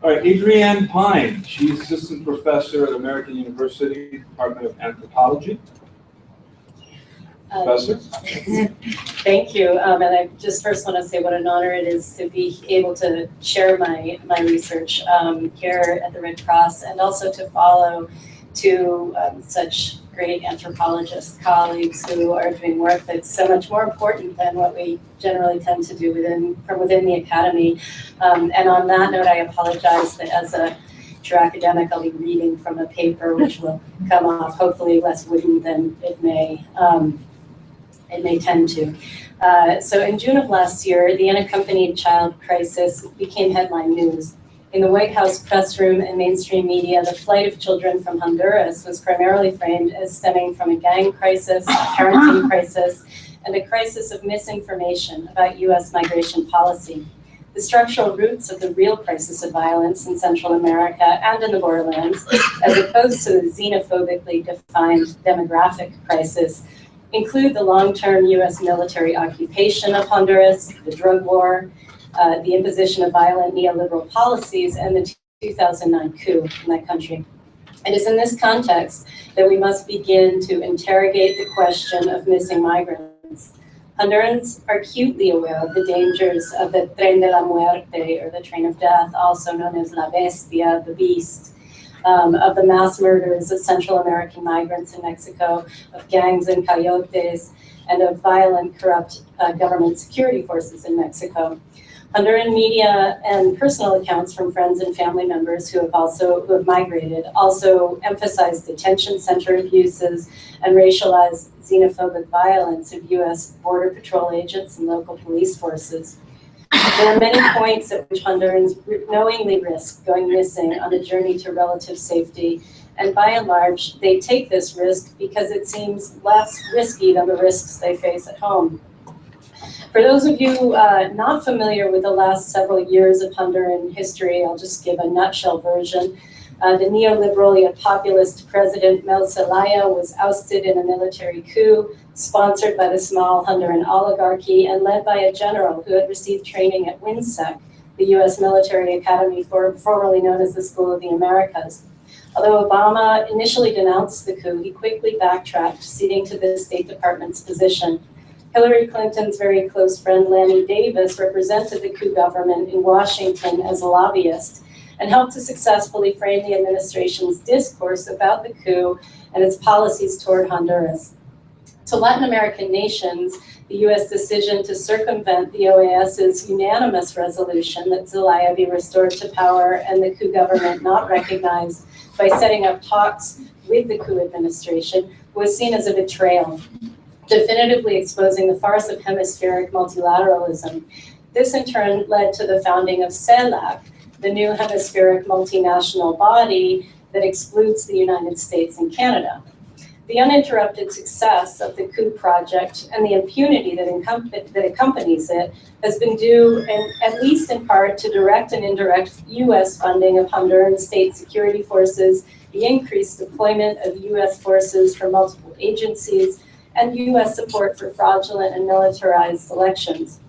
All right, Adrienne Pine. She's assistant professor at American University, Department of Anthropology. Professor? Thank you. And I just first want to say what an honor it is to be able to share my research here at the Red Cross, and also to follow such great anthropologist colleagues who are doing work that's so much more important than what we generally tend to do from within the academy. And on that note, I apologize that as a true academic, I'll be reading from a paper which will come off hopefully less wooden than it may tend to. So in June of last year, the unaccompanied child crisis became headline news. In the White House press room and mainstream media, the flight of children from Honduras was primarily framed as stemming from a gang crisis, a parenting crisis, and a crisis of misinformation about US migration policy. The structural roots of the real crisis of violence in Central America and in the borderlands, as opposed to the xenophobically defined demographic crisis, include the long-term US military occupation of Honduras, the drug war, the imposition of violent neoliberal policies, and the 2009 coup in that country. It is in this context that we must begin to interrogate the question of missing migrants. Hondurans are acutely aware of the dangers of the tren de la muerte, or the train of death, also known as la bestia, the beast, of the mass murders of Central American migrants in Mexico, of gangs and coyotes, and of violent, corrupt government security forces in Mexico. Honduran media and personal accounts from friends and family members who have migrated also emphasize detention center abuses and racialized xenophobic violence of US Border Patrol agents and local police forces. There are many points at which Hondurans knowingly risk going missing on a journey to relative safety, and by and large, they take this risk because it seems less risky than the risks they face at home. For those of you not familiar with the last several years of Honduran history, I'll just give a nutshell version. The neoliberal yet populist president Mel Zelaya was ousted in a military coup, sponsored by the small Honduran oligarchy and led by a general who had received training at WINSEC, the US military academy formerly known as the School of the Americas. Although Obama initially denounced the coup, he quickly backtracked, ceding to the State Department's position. Hillary Clinton's very close friend Lanny Davis represented the coup government in Washington as a lobbyist and helped to successfully frame the administration's discourse about the coup and its policies toward Honduras. To Latin American nations, the US decision to circumvent the OAS's unanimous resolution that Zelaya be restored to power and the coup government not recognized by setting up talks with the coup administration was seen as a betrayal, definitively exposing the farce of hemispheric multilateralism. This in turn led to the founding of CELAC, the new hemispheric multinational body that excludes the United States and Canada. The uninterrupted success of the coup project and the impunity that accompanies it has been due, at least in part, to direct and indirect US funding of Honduran state security forces, the increased deployment of US forces from multiple agencies, and US support for fraudulent and militarized elections.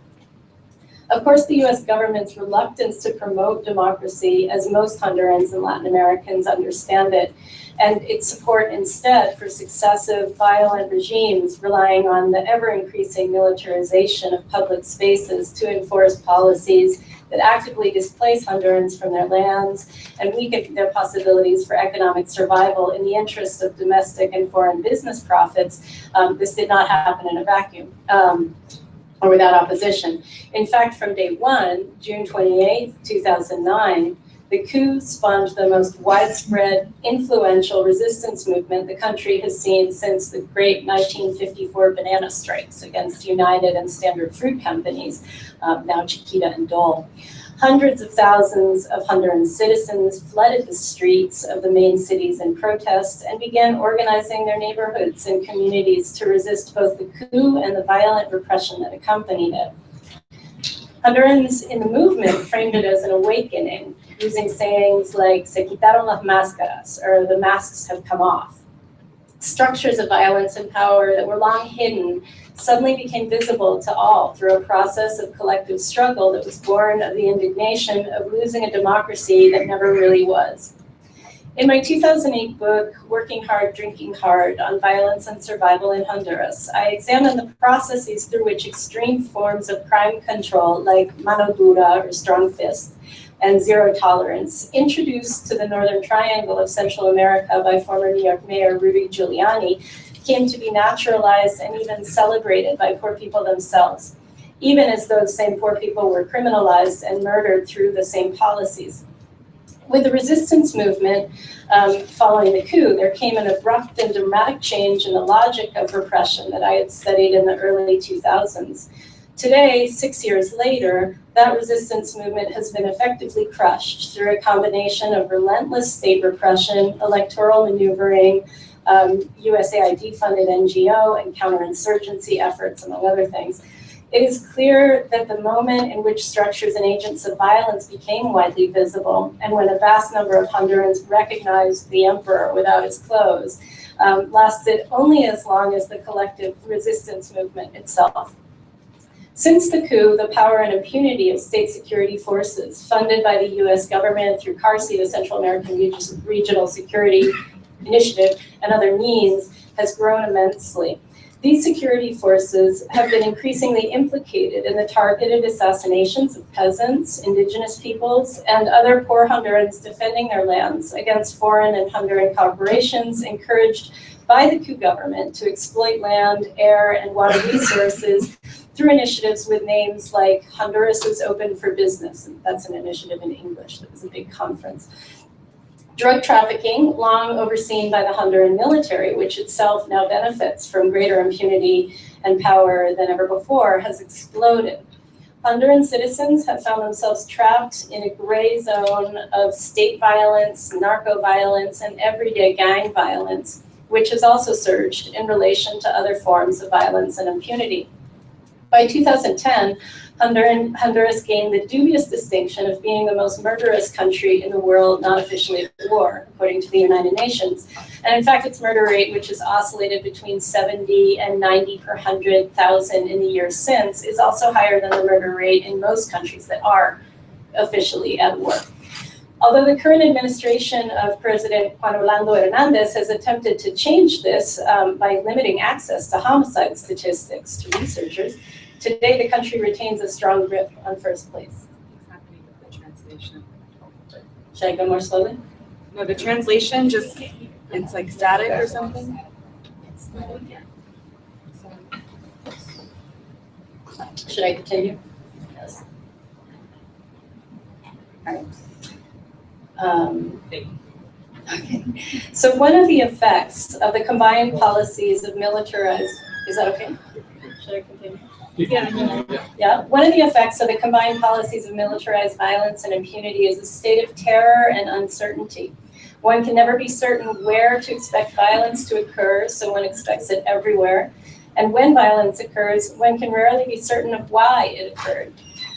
Of course, the US government's reluctance to promote democracy, as most Hondurans and Latin Americans understand it, and its support instead for successive violent regimes relying on the ever-increasing militarization of public spaces to enforce policies that actively displace Hondurans from their lands and weaken their possibilities for economic survival in the interest of domestic and foreign business profits. This did not happen in a vacuum or without opposition. In fact, from day one, June 28, 2009, the coup spawned the most widespread, influential resistance movement the country has seen since the great 1954 banana strikes against United and Standard Fruit companies, now Chiquita and Dole. Hundreds of thousands of Honduran citizens flooded the streets of the main cities in protest and began organizing their neighborhoods and communities to resist both the coup and the violent repression that accompanied it. Hondurans in the movement framed it as an awakening, using sayings like, "Se quitaron las máscaras," or "the masks have come off." Structures of violence and power that were long hidden suddenly became visible to all through a process of collective struggle that was born of the indignation of losing a democracy that never really was. In my 2008 book, Working Hard, Drinking Hard, on Violence and Survival in Honduras, I examined the processes through which extreme forms of crime control, like mano dura or strong fist, and zero tolerance, introduced to the Northern Triangle of Central America by former New York Mayor Rudy Giuliani, came to be naturalized and even celebrated by poor people themselves, even as those same poor people were criminalized and murdered through the same policies. With the resistance movement following the coup, there came an abrupt and dramatic change in the logic of repression that I had studied in the early 2000s. Today, 6 years later, that resistance movement has been effectively crushed through a combination of relentless state repression, electoral maneuvering, USAID-funded NGO, and counterinsurgency efforts, among other things. It is clear that the moment in which structures and agents of violence became widely visible, and when a vast number of Hondurans recognized the emperor without his clothes, lasted only as long as the collective resistance movement itself. Since the coup, the power and impunity of state security forces, funded by the US government through CARSI, the Central American Regional Security Initiative, and other means, has grown immensely. These security forces have been increasingly implicated in the targeted assassinations of peasants, indigenous peoples, and other poor Hondurans defending their lands against foreign and Honduran corporations encouraged by the coup government to exploit land, air, and water resources through initiatives with names like Honduras is Open for Business. And that's an initiative in English. That was a big conference. Drug trafficking, long overseen by the Honduran military, which itself now benefits from greater impunity and power than ever before, has exploded. Honduran citizens have found themselves trapped in a gray zone of state violence, narco violence, and everyday gang violence, which has also surged in relation to other forms of violence and impunity. By 2010, Honduras gained the dubious distinction of being the most murderous country in the world not officially at war, according to the United Nations. And in fact, its murder rate, which has oscillated between 70 and 90 per 100,000 in the years since, is also higher than the murder rate in most countries that are officially at war. Although the current administration of President Juan Orlando Hernandez has attempted to change this by limiting access to homicide statistics to researchers, today the country retains a strong grip on first place. What's happening with the translation? Should I go more slowly? No, the translation just, it's like static or something? Should I continue? Yes. All right. Okay. So one of the effects of the combined policies of militarized, is that okay? Should I continue? Yeah. One of the effects of the combined policies of militarized violence and impunity is a state of terror and uncertainty. One can never be certain where to expect violence to occur, so one expects it everywhere. And when violence occurs, one can rarely be certain of why it occurred.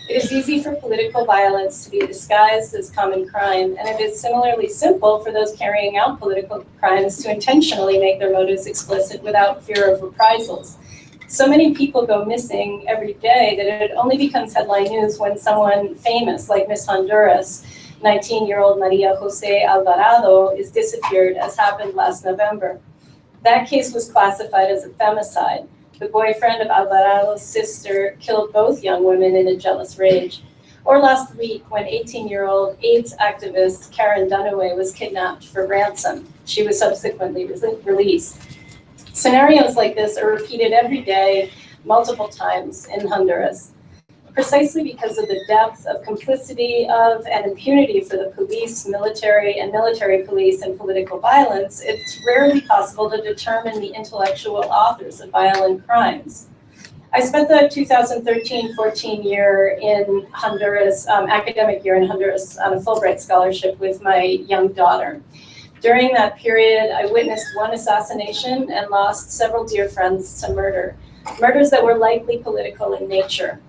It is easy for political violence to be disguised as common crime, and it is similarly simple for those carrying out political crimes to intentionally make their motives explicit without fear of reprisals. So many people go missing every day that it only becomes headline news when someone famous, like Miss Honduras, 19-year-old Maria Jose Alvarado, is disappeared, as happened last November. That case was classified as a femicide. The boyfriend of Alvarado's sister killed both young women in a jealous rage. Or last week, when 18-year-old AIDS activist Karen Dunaway was kidnapped for ransom. She was subsequently released. Scenarios like this are repeated every day, multiple times in Honduras. Precisely because of the depth of complicity of and impunity for the police, military, and military police in political violence, it's rarely possible to determine the intellectual authors of violent crimes. I spent the 2013-14 year in Honduras, academic year in Honduras, on a Fulbright scholarship with my young daughter. During that period, I witnessed one assassination and lost several dear friends to murder, murders that were likely political in nature.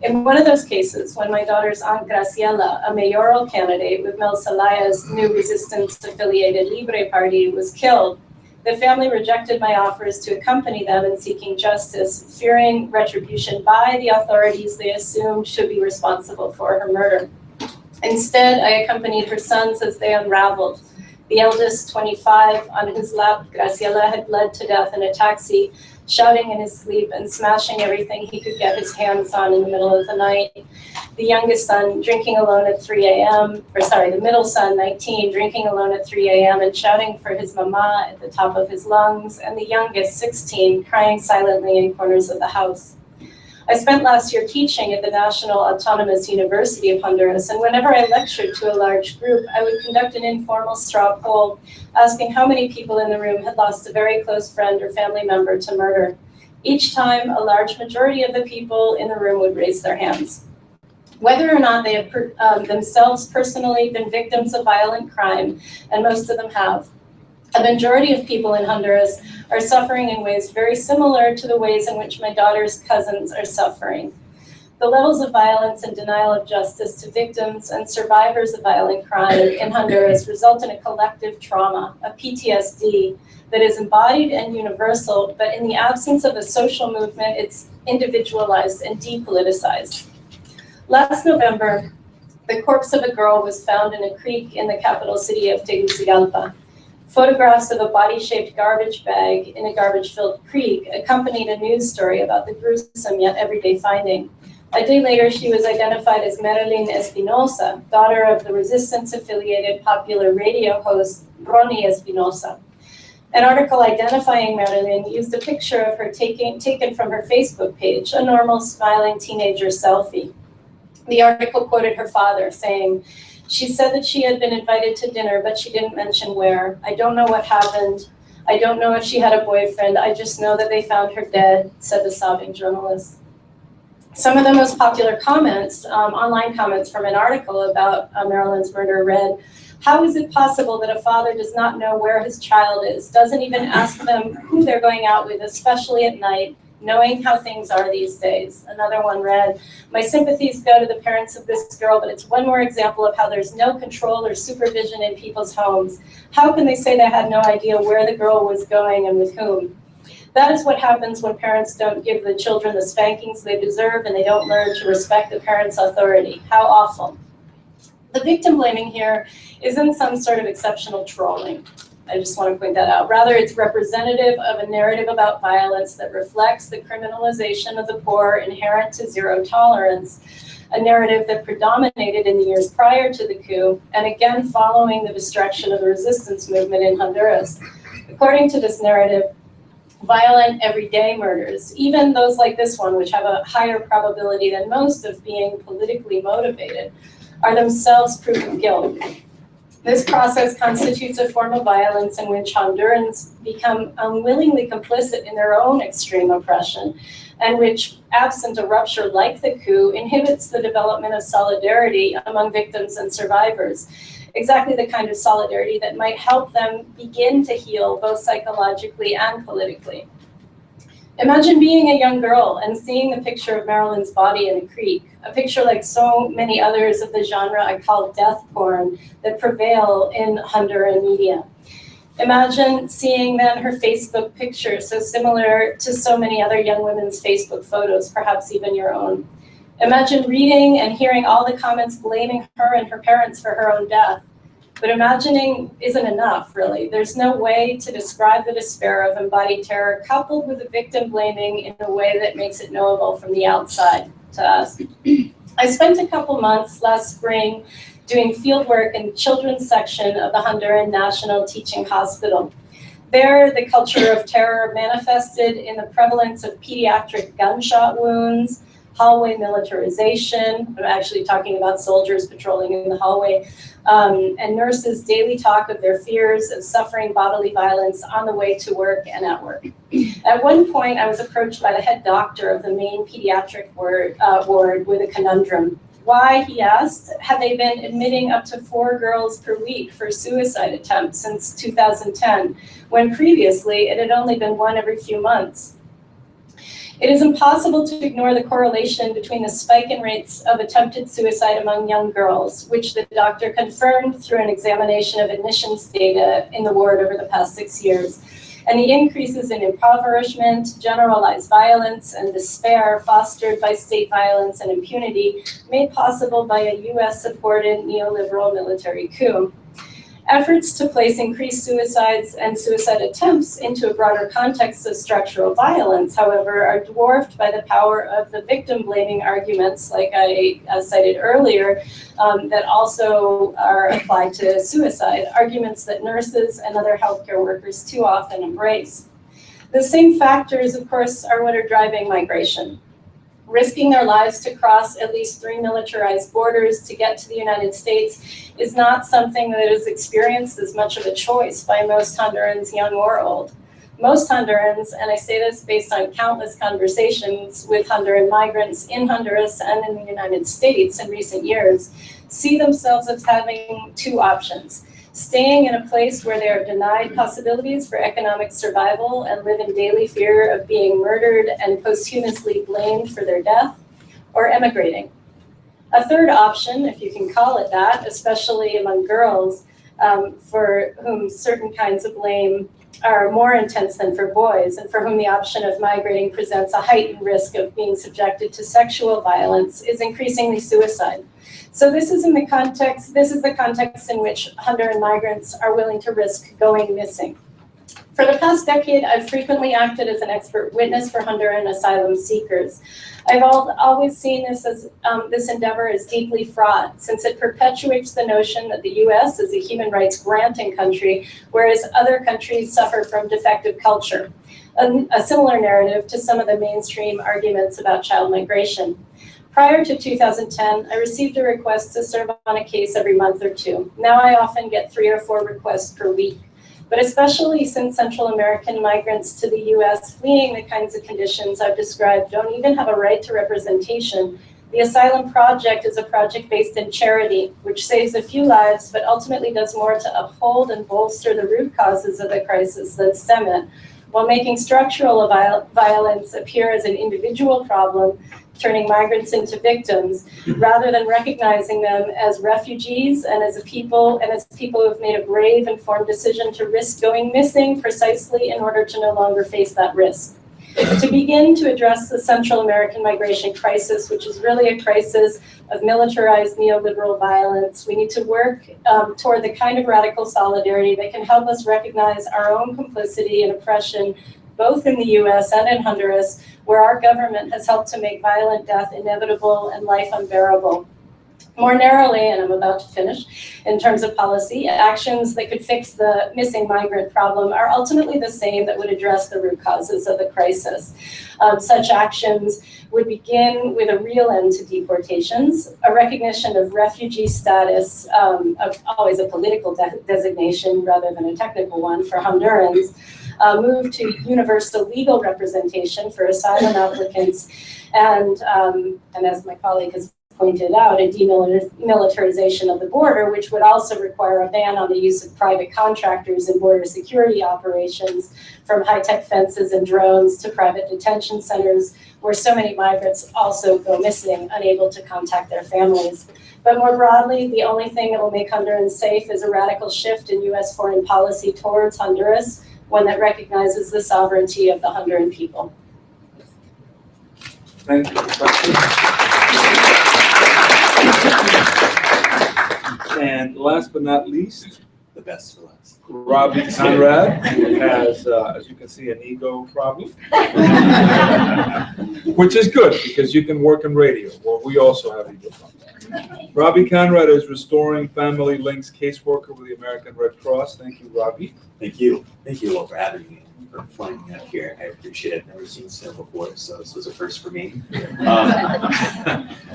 In one of those cases, when my daughter's Aunt Graciela, a mayoral candidate with Mel Zelaya's new resistance-affiliated Libre Party, was killed, the family rejected my offers to accompany them in seeking justice, fearing retribution by the authorities they assumed should be responsible for her murder. Instead, I accompanied her sons as they unraveled The eldest, 25, on whose lap Graciela had bled to death in a taxi, shouting in his sleep and smashing everything he could get his hands on in the middle of the night. The youngest son drinking alone at 3 a.m., the middle son, 19, drinking alone at 3 a.m. and shouting for his mama at the top of his lungs, and the youngest, 16, crying silently in corners of the house. I spent last year teaching at the National Autonomous University of Honduras, and whenever I lectured to a large group, I would conduct an informal straw poll, asking how many people in the room had lost a very close friend or family member to murder. Each time, a large majority of the people in the room would raise their hands. Whether or not they have themselves personally been victims of violent crime, and most of them have, a majority of people in Honduras are suffering in ways very similar to the ways in which my daughter's cousins are suffering. The levels of violence and denial of justice to victims and survivors of violent crime in Honduras result in a collective trauma, a PTSD, that is embodied and universal, but in the absence of a social movement, it's individualized and depoliticized. Last November, the corpse of a girl was found in a creek in the capital city of Tegucigalpa. Photographs of a body-shaped garbage bag in a garbage-filled creek accompanied a news story about the gruesome yet everyday finding. A day later, she was identified as Marilyn Espinosa, daughter of the resistance-affiliated popular radio host Ronnie Espinosa. An article identifying Marilyn used a picture of her taken from her Facebook page, a normal smiling teenager selfie. The article quoted her father saying, "She said that she had been invited to dinner, but she didn't mention where. I don't know what happened. I don't know if she had a boyfriend. I just know that they found her dead," said the sobbing journalist. Some of the most popular comments, online comments from an article about Marilyn's murder read, "How is it possible that a father does not know where his child is, doesn't even ask them who they're going out with, especially at night, knowing how things are these days?" Another one read, "My sympathies go to the parents of this girl, but it's one more example of how there's no control or supervision in people's homes. How can they say they had no idea where the girl was going and with whom?" That is what happens when parents don't give the children the spankings they deserve and they don't learn to respect the parents' authority. How awful. The victim blaming here isn't some sort of exceptional trolling. I just want to point that out. Rather, it's representative of a narrative about violence that reflects the criminalization of the poor inherent to zero tolerance, a narrative that predominated in the years prior to the coup, and again following the destruction of the resistance movement in Honduras. According to this narrative, violent everyday murders, even those like this one, which have a higher probability than most of being politically motivated, are themselves proof of guilt. This process constitutes a form of violence in which Hondurans become unwillingly complicit in their own extreme oppression, and which, absent a rupture like the coup, inhibits the development of solidarity among victims and survivors, exactly the kind of solidarity that might help them begin to heal both psychologically and politically. Imagine being a young girl and seeing the picture of Marilyn's body in a creek, a picture like so many others of the genre I call death porn that prevail in Honduran media. Imagine seeing then her Facebook picture, so similar to so many other young women's Facebook photos, perhaps even your own. Imagine reading and hearing all the comments blaming her and her parents for her own death. But imagining isn't enough, really. There's no way to describe the despair of embodied terror coupled with the victim blaming in a way that makes it knowable from the outside to us. I spent a couple months last spring doing fieldwork in the children's section of the Honduran National Teaching Hospital. There, the culture of terror manifested in the prevalence of pediatric gunshot wounds, hallway militarization, I'm actually talking about soldiers patrolling in the hallway, and nurses' daily talk of their fears of suffering bodily violence on the way to work and at work. At one point, I was approached by the head doctor of the main pediatric ward with a conundrum. Why, he asked, had they been admitting up to 4 girls per week for suicide attempts since 2010, when previously it had only been 1 every few months? It is impossible to ignore the correlation between the spike in rates of attempted suicide among young girls, which the doctor confirmed through an examination of admissions data in the ward over the past 6 years, and the increases in impoverishment, generalized violence, and despair fostered by state violence and impunity made possible by a US-supported neoliberal military coup. Efforts to place increased suicides and suicide attempts into a broader context of structural violence, however, are dwarfed by the power of the victim-blaming arguments, like I cited earlier, that also are applied to suicide, arguments that nurses and other healthcare workers too often embrace. The same factors, of course, are what are driving migration. Risking their lives to cross at least 3 militarized borders to get to the United States is not something that is experienced as much of a choice by most Hondurans, young or old. Most Hondurans, and I say this based on countless conversations with Honduran migrants in Honduras and in the United States in recent years, see themselves as having two options: staying in a place where they are denied possibilities for economic survival and live in daily fear of being murdered and posthumously blamed for their death, or emigrating. A third option, if you can call it that, especially among girls, for whom certain kinds of blame are more intense than for boys, and for whom the option of migrating presents a heightened risk of being subjected to sexual violence, is increasingly suicide. So this is the context in which Honduran migrants are willing to risk going missing. For the past decade, I've frequently acted as an expert witness for Honduran asylum seekers. I've always seen this endeavor as deeply fraught, since it perpetuates the notion that the US is a human rights granting country, whereas other countries suffer from defective culture. A similar narrative to some of the mainstream arguments about child migration. Prior to 2010, I received a request to serve on a case every month or two. Now I often get 3 or 4 requests per week. But especially since Central American migrants to the US fleeing the kinds of conditions I've described don't even have a right to representation, the Asylum Project is a project based in charity, which saves a few lives, but ultimately does more to uphold and bolster the root causes of the crisis that stem it, while making structural violence appear as an individual problem, turning migrants into victims, rather than recognizing them as refugees and as people who have made a brave, informed decision to risk going missing precisely in order to no longer face that risk. To begin to address the Central American migration crisis, which is really a crisis of militarized neoliberal violence, we need to work toward the kind of radical solidarity that can help us recognize our own complicity in oppression, both in the US and in Honduras, where our government has helped to make violent death inevitable and life unbearable. More narrowly, and I'm about to finish, in terms of policy, actions that could fix the missing migrant problem are ultimately the same that would address the root causes of the crisis. Such actions would begin with a real end to deportations, a recognition of refugee status, always a political designation rather than a technical one for Hondurans, move to universal legal representation for asylum applicants, and as my colleague has pointed out, a demilitarization of the border, which would also require a ban on the use of private contractors in border security operations, from high-tech fences and drones to private detention centers, where so many migrants also go missing, unable to contact their families. But more broadly, the only thing that will make Hondurans safe is a radical shift in US foreign policy towards Honduras, one that recognizes the sovereignty of the Honduran people. Thank you. And last but not least, The best for last. Robbie Conrad, who has, as you can see, an ego problem, which is good because you can work in radio, where we also have ego problems. Robbie Conrad is restoring Family Links caseworker with the American Red Cross. Thank you, Robbie. Thank you. Thank you all for having me, for flying me up here. I appreciate it. I've never seen snow before, so this was a first for me.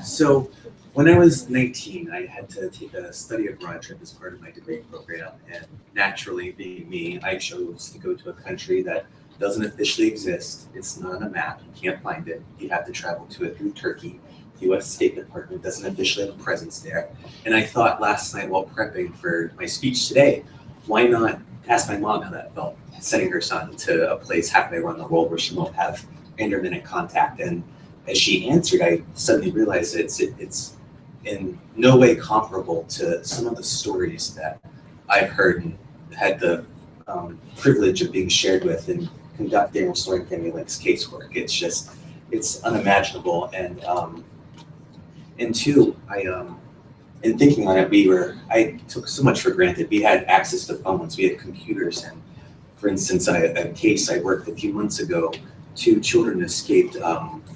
So when I was 19, I had to take a study abroad trip as part of my degree program. And naturally, being me, I chose to go to a country that doesn't officially exist. It's not on a map. You can't find it. You have to travel to it through Turkey. The U.S. State Department doesn't officially have a presence there. And I thought last night while prepping for my speech today, why not ask my mom how that felt, sending her son to a place halfway around the world where she won't have intermittent contact. And as she answered, I suddenly realized it's in no way comparable to some of the stories that I've heard and had the privilege of being shared with in conducting Restoring Family Links casework. It's unimaginable. And two, in thinking on it, I took so much for granted. We had access to phones, we had computers, and for instance, a case I worked a few months ago, 2 children escaped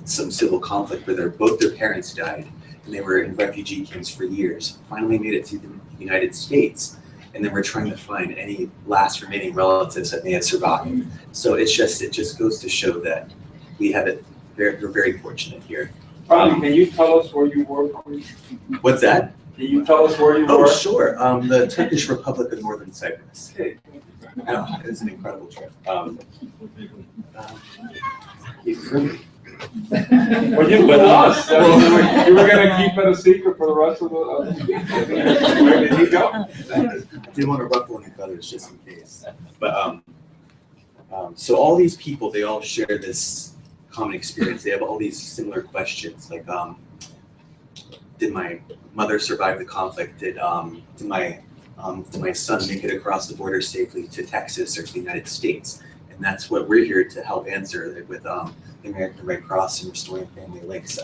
some civil conflict where both their parents died, and they were in refugee camps for years. Finally made it to the United States, and then we're trying to find any last remaining relatives that may have survived. So it just goes to show that we're very fortunate here. Can you tell us where you were? What's that? Can you tell us where you Oh, were? sure. The Turkish Republic of Northern Cyprus. No, it was an incredible trip. Well, you with us. You were going to keep it a secret for the rest of the. Where did you go? I didn't want to ruffle any feathers just in case. But so all these people, they all share this common experience. They have all these similar questions, like, did my mother survive the conflict? Did my son make it across the border safely to Texas or to the United States? And that's what we're here to help answer with the American Red Cross and Restoring Family Links.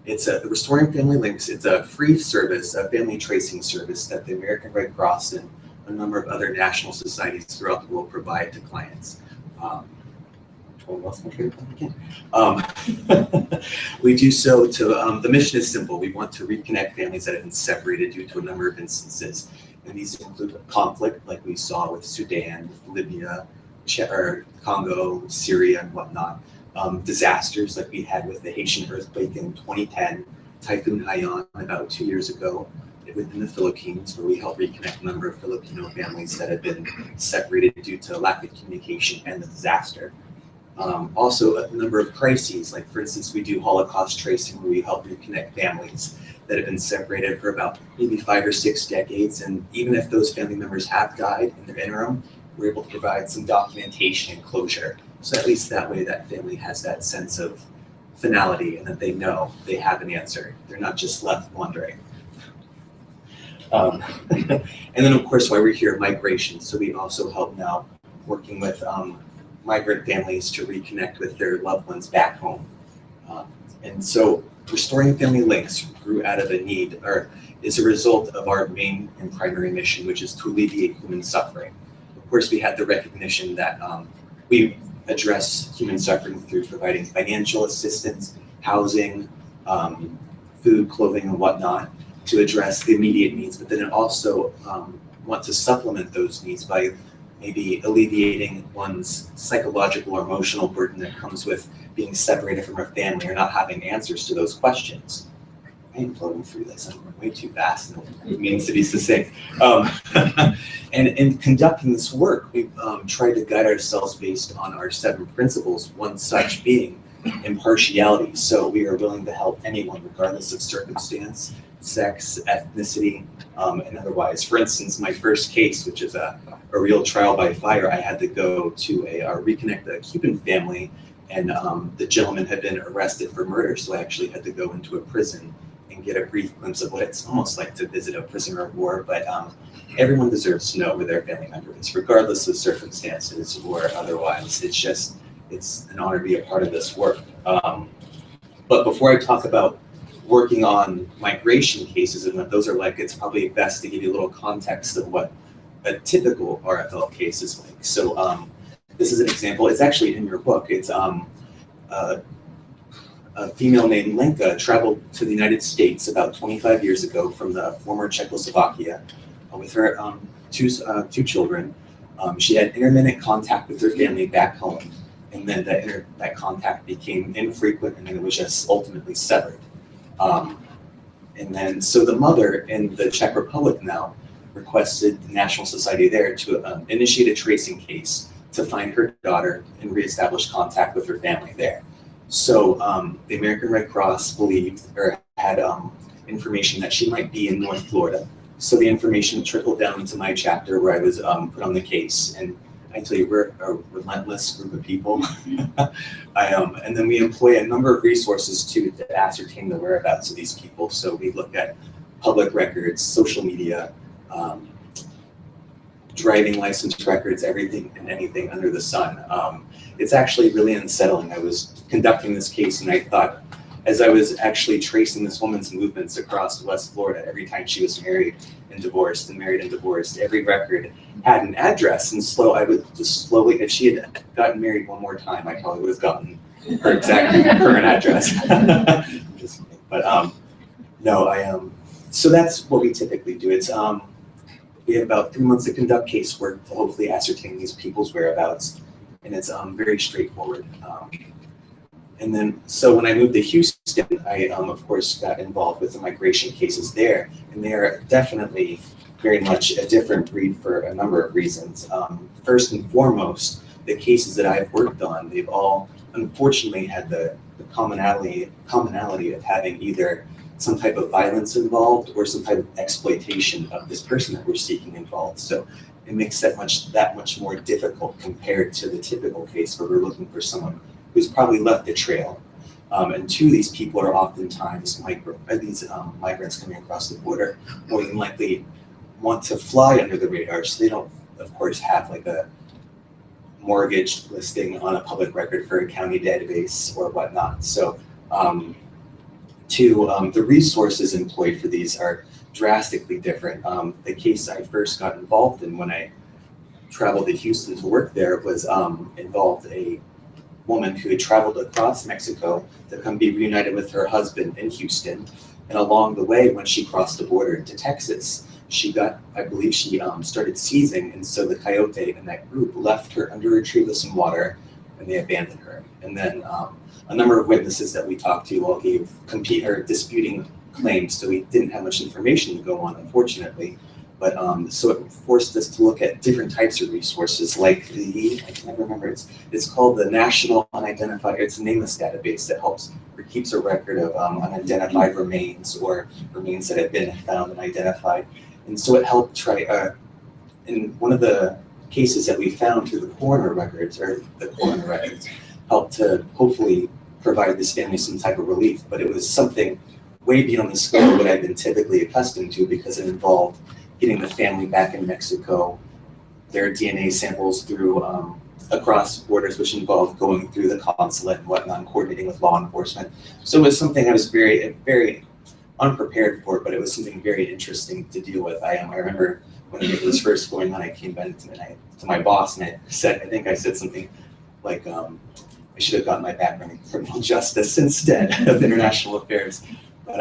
It's Restoring Family Links. It's a free service, a family tracing service that the American Red Cross and a number of other national societies throughout the world provide to clients. We do so to, the mission is simple. We want to reconnect families that have been separated due to a number of instances. And these include conflict, like we saw with Sudan, Libya, Congo, Syria, and whatnot. Disasters, like we had with the Haitian earthquake in 2010, Typhoon Haiyan about 2 years ago within the Philippines, where we helped reconnect a number of Filipino families that have been separated due to lack of communication and the disaster. Also, a number of crises, like for instance, we do Holocaust tracing, where we help reconnect families that have been separated for about maybe 5 or 6 decades. And even if those family members have died in the interim, we're able to provide some documentation and closure. So at least that way that family has that sense of finality and that they know they have an answer. They're not just left wondering. And then of course, why we're here, migration. So we also help now working with migrant families to reconnect with their loved ones back home. And so Restoring Family Links grew out of a need, or is a result of our main and primary mission, which is to alleviate human suffering. Of course, we had the recognition that we address human suffering through providing financial assistance, housing, food, clothing, and whatnot to address the immediate needs, but then it also want to supplement those needs by maybe alleviating one's psychological or emotional burden that comes with being separated from a family or not having answers to those questions. I am floating through this, I'm way too fast, and it means to be succinct. And in conducting this work, we've tried to guide ourselves based on our 7 principles, one such being impartiality. So we are willing to help anyone, regardless of circumstance, sex, ethnicity, and otherwise. For instance, my first case, which is a real trial by fire, I had to go to reconnect a Cuban family, and the gentleman had been arrested for murder, so I actually had to go into a prison and get a brief glimpse of what it's almost like to visit a prisoner of war. But everyone deserves to know where their family member is, regardless of circumstances or otherwise. It's an honor to be a part of this work. But before I talk about working on migration cases and what those are like, it's probably best to give you a little context of what a typical RFL case is like. So this is an example. It's actually in your book. It's a female named Lenka traveled to the United States about 25 years ago from the former Czechoslovakia with her 2 children. She had intermittent contact with her family back home, and then that contact became infrequent, and then it was just ultimately severed. And then, so the mother in the Czech Republic now requested the National Society there to initiate a tracing case to find her daughter and reestablish contact with her family there. So the American Red Cross believed, or had information that she might be in North Florida. So the information trickled down into my chapter where I was put on the case. And I tell you, we're a relentless group of people. And then we employ a number of resources to ascertain the whereabouts of these people. So we look at public records, social media, driving license records, everything and anything under the sun. It's actually really unsettling. I was conducting this case and I thought, as I was actually tracing this woman's movements across West Florida, every time she was married and divorced, and married and divorced, every record had an address. And I would just slowly, if she had gotten married one more time, I probably would have gotten her exact current address. But no, so that's what we typically do. It's we have about 3 months to conduct casework to hopefully ascertain these people's whereabouts, and it's very straightforward. And then, so when I moved to Houston, I of course got involved with the migration cases there, and they are definitely very much a different breed for a number of reasons. First and foremost, the cases that I've worked on, they've all unfortunately had the commonality of having either some type of violence involved or some type of exploitation of this person that we're seeking involved. So it makes that much more difficult compared to the typical case where we're looking for someone who's probably left the trail. And two, these people are oftentimes migrants coming across the border, more than likely want to fly under the radar, so they don't, of course, have like a mortgage listing on a public record for a county database or whatnot. So the resources employed for these are drastically different. The case I first got involved in when I traveled to Houston to work there was involved a woman who had traveled across Mexico to come be reunited with her husband in Houston. And along the way, when she crossed the border into Texas, I believe she started seizing, and so the coyote and that group left her under a tree with some water, and they abandoned her. And then a number of witnesses that we talked to all gave disputing claims, so we didn't have much information to go on, unfortunately. But so it forced us to look at different types of resources, like I can never remember, it's called the National Unidentified, it's a nameless database that helps or keeps a record of unidentified remains or remains that have been found and identified. And so it helped in one of the cases that we found through the coroner records, helped to hopefully provide this family some type of relief. But it was something way beyond the scope of what I've been typically accustomed to, because it involved getting the family back in Mexico, their DNA samples through across borders, which involved going through the consulate and whatnot, and coordinating with law enforcement. So it was something I was very, very unprepared for, but it was something very interesting to deal with. I remember when it was first going on, I came back to my boss and I think I said something like, I should have gotten my background in criminal justice instead of international affairs. But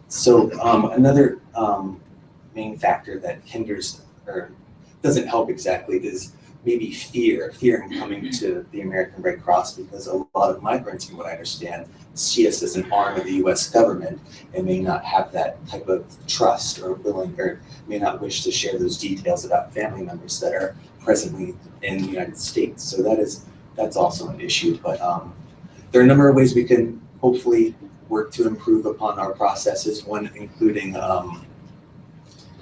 another main factor that hinders or doesn't help exactly is maybe fear in coming to the American Red Cross, because a lot of migrants, from what I understand, see us as an arm of the US government and may not have that type of trust or may not wish to share those details about family members that are presently in the United States. So that's also an issue. But there are a number of ways we can hopefully work to improve upon our processes, one including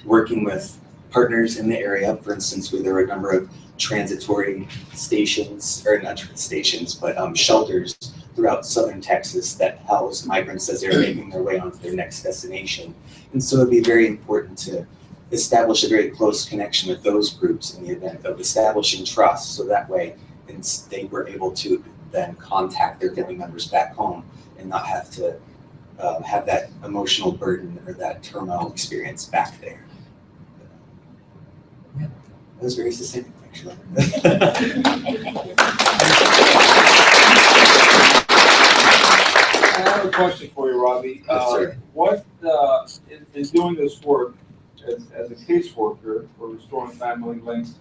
working with partners in the area, for instance, where there are a number of transitory stations, or not stations, but shelters throughout southern Texas that house migrants as they're making their way onto their next destination. And so it'd be very important to establish a very close connection with those groups in the event of establishing trust, so that way they were able to then contact their family members back home and not have to have that emotional burden or that turmoil experience back there. Yeah, that was very succinct, actually. I have a question for you, Robbie. Yes, sir. What in doing this work as a caseworker for restoring family links,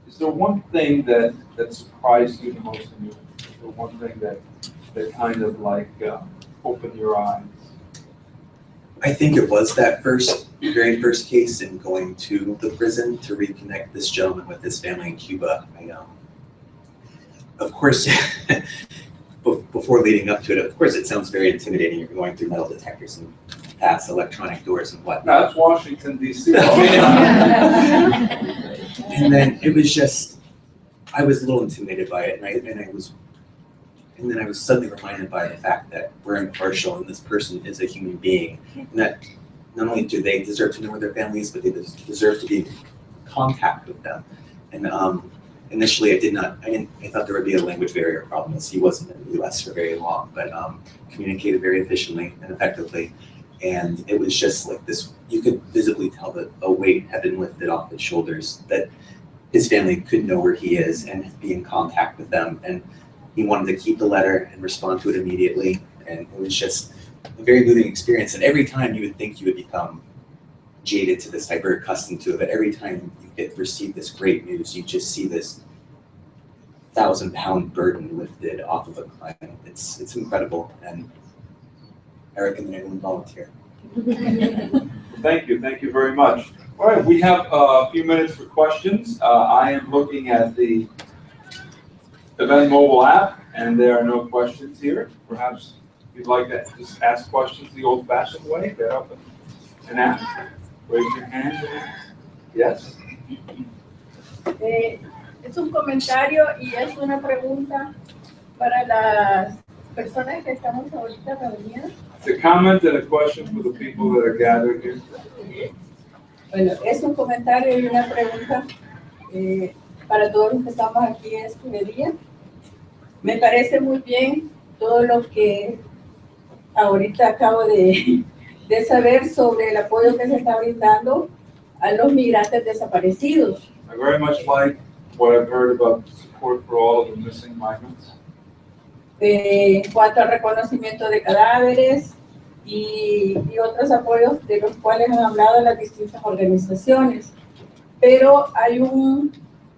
is there one thing that surprised you the most in you? Is there one thing that kind of like opened your eyes? I think it was that very first case in going to the prison to reconnect this gentleman with his family in Cuba. Of course, before leading up to it, of course, it sounds very intimidating. You're going through metal detectors and past electronic doors and whatnot. That's Washington, D.C. And then it was just, I was a little intimidated by it, and then I was suddenly reminded by the fact that we're impartial and this person is a human being, and that not only do they deserve to know where their family is, but they deserve to be in contact with them. And initially I thought there would be a language barrier problem as he wasn't in the US for very long, but communicated very efficiently and effectively. And it was just like this, you could visibly tell that a weight had been lifted off his shoulders, that his family could know where he is and be in contact with them. And he wanted to keep the letter and respond to it immediately. And it was just a very moving experience. And every time you would think you would become jaded to this type or accustomed to it, but every time you receive this great news, you just see this 1,000-pound burden lifted off of a client. It's incredible. And I recommend everyone volunteer. Thank you very much. All right, we have a few minutes for questions. I am looking at the event mobile app, and there are no questions here. Perhaps you'd like to just ask questions the old-fashioned way. Get up and ask. Raise your hand. Yes. Es un comentario y es una pregunta para las personas que estamos ahorita reunidas. It's a comment and a question for the people that are gathered here. Bueno, es un comentario y una pregunta para todos los que estamos aquí este día. Me parece muy bien todo lo que ahorita acabo de saber sobre el apoyo que se está brindando a los migrantes desaparecidos. I very much like what I've heard about the support for all of the missing migrants. En cuanto al reconocimiento de cadáveres y otros apoyos de los cuales han hablado las distintas organizaciones. Pero hay un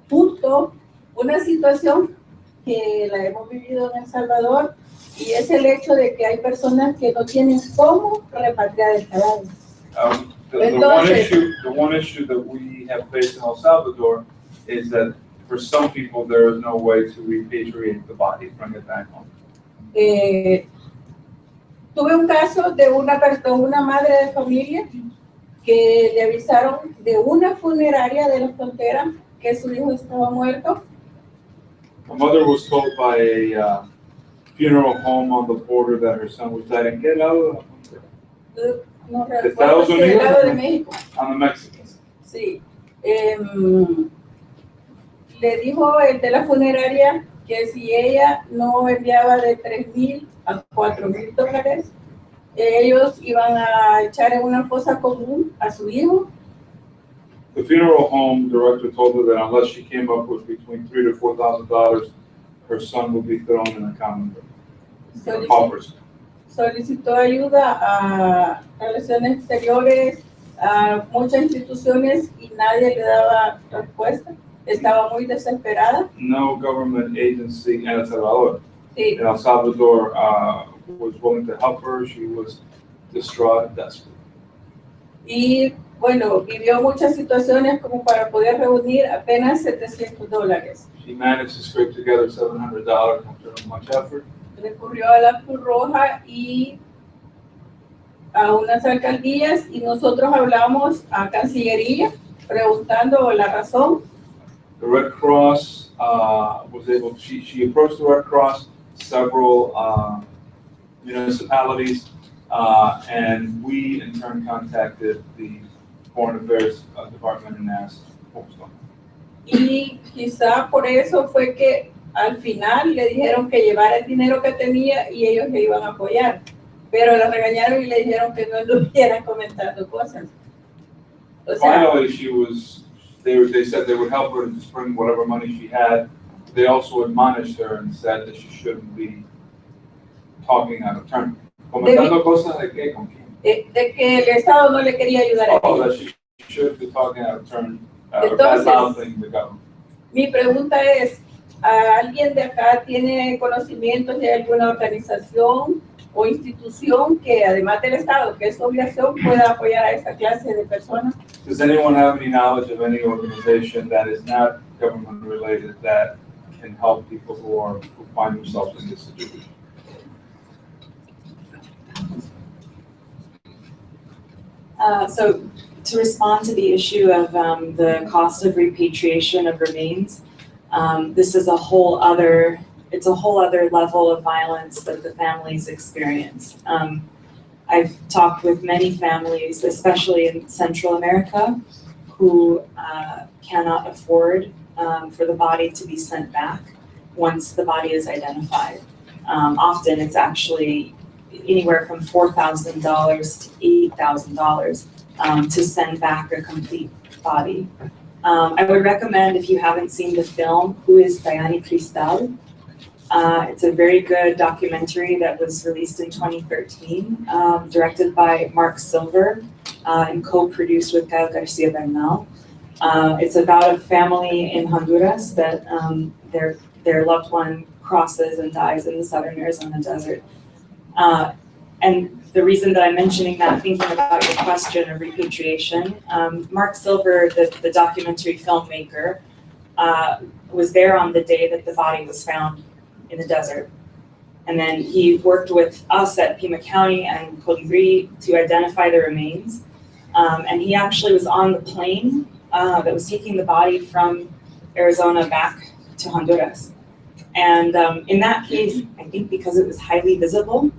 punto, una situación que la hemos vivido en El Salvador, y es el hecho de que hay personas que no tienen cómo repatriar el cadáver. The one issue that we have faced in El Salvador is that for some people there is no way to repatriate the body, bring it back home. Tuve un caso de una madre de familia que le avisaron de una funeraria de la frontera que su hijo estaba muerto. A mother was told by a funeral home on the border that her son was dead. ¿En qué lado? No ¿De Estados recuerdo si Unidos? del lado de México. On the Mexicans. Sí. Le dijo el de la funeraria que si ella no enviaba de $3,000 a $4,000, ellos iban a echar en una fosa común a su hijo. The funeral home director told her that unless she came up with between $3,000 to $4,000, her son would be thrown in a common coffers. Solicitó ayuda a Relaciones Exteriores, a muchas instituciones, y nadie le daba respuesta. Estaba muy desesperada. No government agency in El Salvador. Sí. El Salvador was willing to help her. She was distraught, desperate. Y bueno, vivió muchas situaciones como para poder reunir apenas $700. She managed to scrape together $700 after much effort. Recurrió a la Cruz Roja y a unas alcaldías, y nosotros hablamos a Cancillería preguntando la razón. The Red Cross was able. She approached the Red Cross, several municipalities, and we in turn contacted the Foreign Affairs Department and asked what was going on. Y quizá por eso fue que al final le dijeron que llevara el dinero que tenía y ellos le iban a apoyar, pero la regañaron y le dijeron que no estuvieran comentando cosas. O sea, Finally, they said they would help her to just bring whatever money she had. They also admonished her and said that she shouldn't be talking out of turn. Comentando cosas de qué, con quién. De que el Estado no le quería ayudar a ella. That she should be talking out of turn, bad-mouthing the government. Mi pregunta es, ¿alguien de acá tiene conocimientos de alguna organización o institución que, además del Estado, que es su obligación, pueda apoyar a esta clase de personas? Does anyone have any knowledge of any organization that is not government related that can help people who find themselves in this situation? So to respond to the issue of the cost of repatriation of remains, this is a whole other level of violence that the families experience. I've talked with many families, especially in Central America, who cannot afford for the body to be sent back once the body is identified. Often it's actually anywhere from $4,000 to $8,000 to send back a complete body. I would recommend, if you haven't seen the film, Who is Diane Cristal? It's a very good documentary that was released in 2013, directed by Mark Silver and co-produced with Gael Garcia Bernal. It's about a family in Honduras that their loved one crosses and dies in the southern Arizona desert. And the reason that I'm mentioning that, thinking about your question of repatriation, Mark Silver, the documentary filmmaker, was there on the day that the body was found in the desert. And then he worked with us at Pima County and Colibri to identify the remains. And he actually was on the plane that was taking the body from Arizona back to Honduras. And in that case, I think because it was highly visible,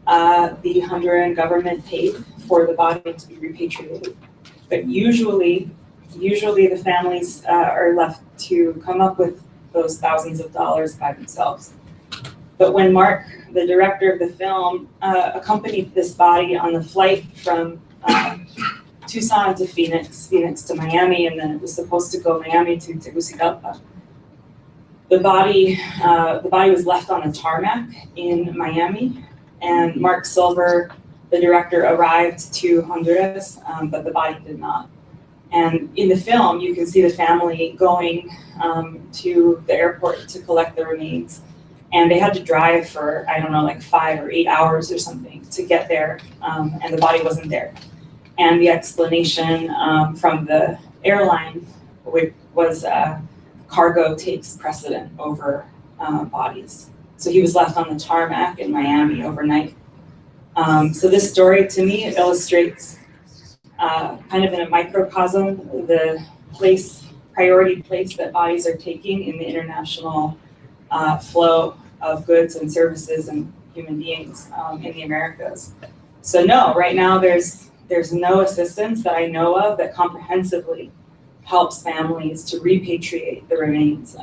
the Honduran government paid for the body to be repatriated. But usually the families are left to come up with those thousands of dollars by themselves. But when Mark, the director of the film, accompanied this body on the flight from Tucson to Phoenix to Miami, and then it was supposed to go Miami to Tegucigalpa, the body was left on a tarmac in Miami, and Mark Silver, the director, arrived to Honduras, but the body did not. And in the film, you can see the family going to the airport to collect the remains. And they had to drive for, I don't know, like 5 or 8 hours or something to get there, and the body wasn't there. And the explanation from the airline was cargo takes precedent over bodies. So he was left on the tarmac in Miami overnight. So this story, to me, it illustrates kind of in a microcosm the priority place that bodies are taking in the international flow of goods and services and human beings in the Americas. So no, right now there's no assistance that I know of that comprehensively helps families to repatriate the remains.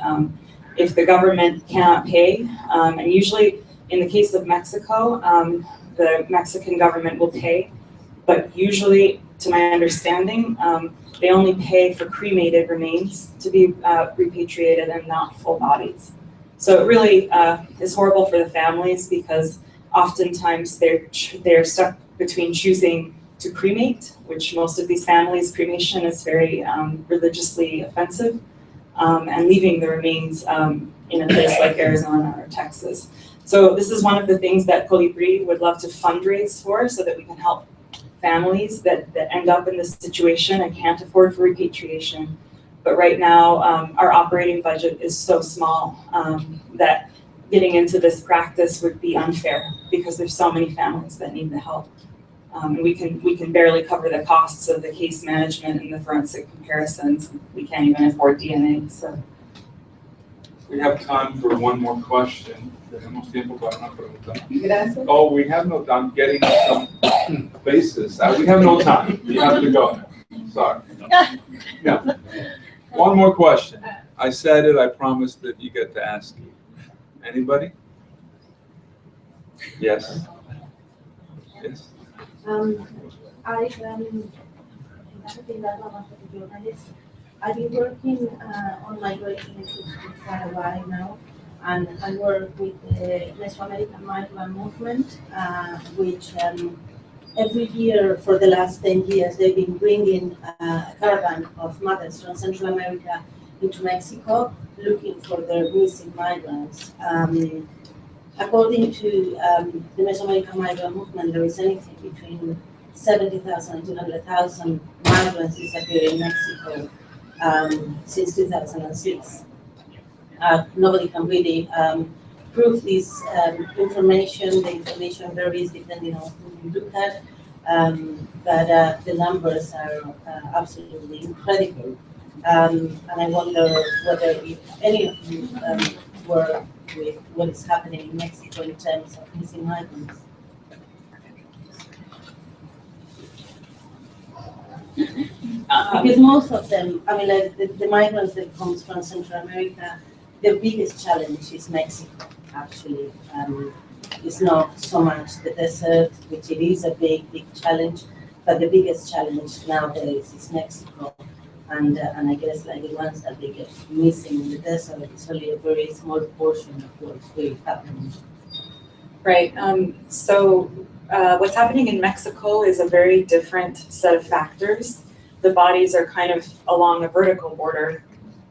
If the government cannot pay, and usually in the case of Mexico, the Mexican government will pay, but usually, to my understanding, they only pay for cremated remains to be repatriated and not full bodies. So it really is horrible for the families because oftentimes they're stuck between choosing to cremate, which most of these families, cremation is very religiously offensive, and leaving the remains in a place like Arizona or Texas. So this is one of the things that Colibri would love to fundraise for, so that we can help families that end up in this situation and can't afford for repatriation. But right now, our operating budget is so small that getting into this practice would be unfair because there's so many families that need the help. And we can barely cover the costs of the case management and the forensic comparisons. We can't even afford DNA. So We have time for one more question. Tenemos tiempo para una pregunta. Gracias. Oh, we have no time. Getting some basis. We have no time. You have to go. Sorry. Yeah. One more question. I said it. I promised that you get to ask it. Anybody? Yes. Yes. I've been working on migration issues for quite a while now, and I work with the Mesoamerican migrant movement, which every year for the last 10 years they've been bringing a caravan of mothers from Central America into Mexico looking for their missing migrants. According to the Mesoamerican migrant movement, there is anything between 70,000 and 200,000 migrants disappeared in Mexico since 2006. Nobody can really prove this information. The information varies depending on who you look at, but the numbers are absolutely incredible. And I wonder whether if any of you were with what is happening in Mexico in terms of missing migrants. Because most of them, I mean, like the migrants that comes from Central America, the biggest challenge is Mexico, actually. It's not so much the desert, which it is a big, big challenge, but the biggest challenge nowadays is Mexico. And I guess like the ones that they get missing in the desert, it's only a very small portion of what's really happening. Right. So what's happening in Mexico is a very different set of factors. The bodies are kind of along a vertical border,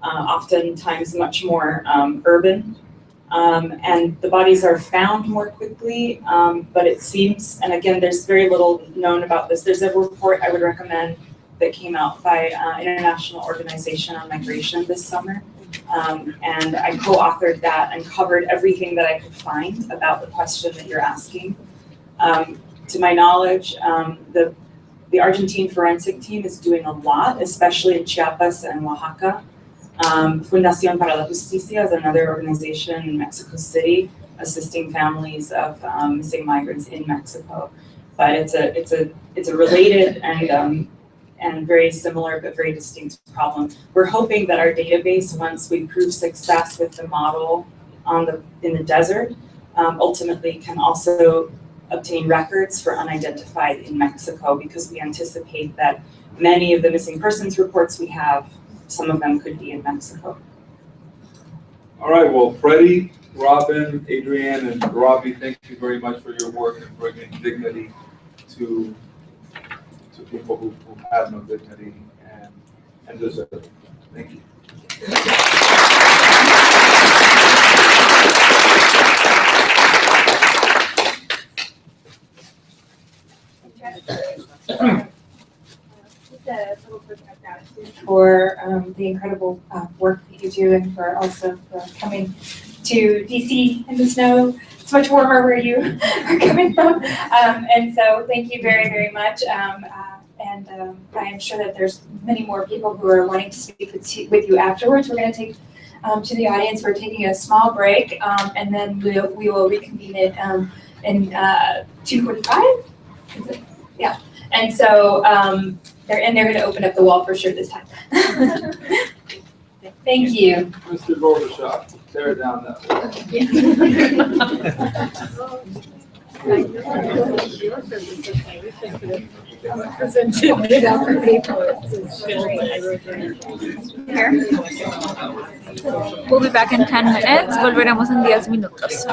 oftentimes much more urban. And the bodies are found more quickly, but it seems, and again, there's very little known about this. There's a report I would recommend that came out by International Organization on Migration this summer. And I co-authored that and covered everything that I could find about the question that you're asking. To my knowledge, the Argentine forensic team is doing a lot, especially in Chiapas and Oaxaca. Fundacion para la Justicia is another organization in Mexico City assisting families of missing migrants in Mexico. But it's a related and very similar but very distinct problem. We're hoping that our database, once we prove success with the model in the desert, ultimately can also obtain records for unidentified in Mexico, because we anticipate that many of the missing persons reports we have, some of them could be in Mexico. All right, well, Fredy, Robin, Adrienne, and Robbie, thank you very much for your work in bringing dignity to people who have no dignity and deserve it. Thank you. For the incredible work that you do, and for also for coming to DC in the snow. It's much warmer where you are coming from. And so thank you very, very much. And I am sure that there's many more people who are wanting to speak with you afterwards. We're going to take to the audience. We're taking a small break, and then we will reconvene it in 2:45. Is it? Yeah. And so they're going to open up the wall for sure this time. Thank you. Mr. Gorbachev, tear down that wall. We'll be back in 10 minutes. Volveremos en 10 minutos.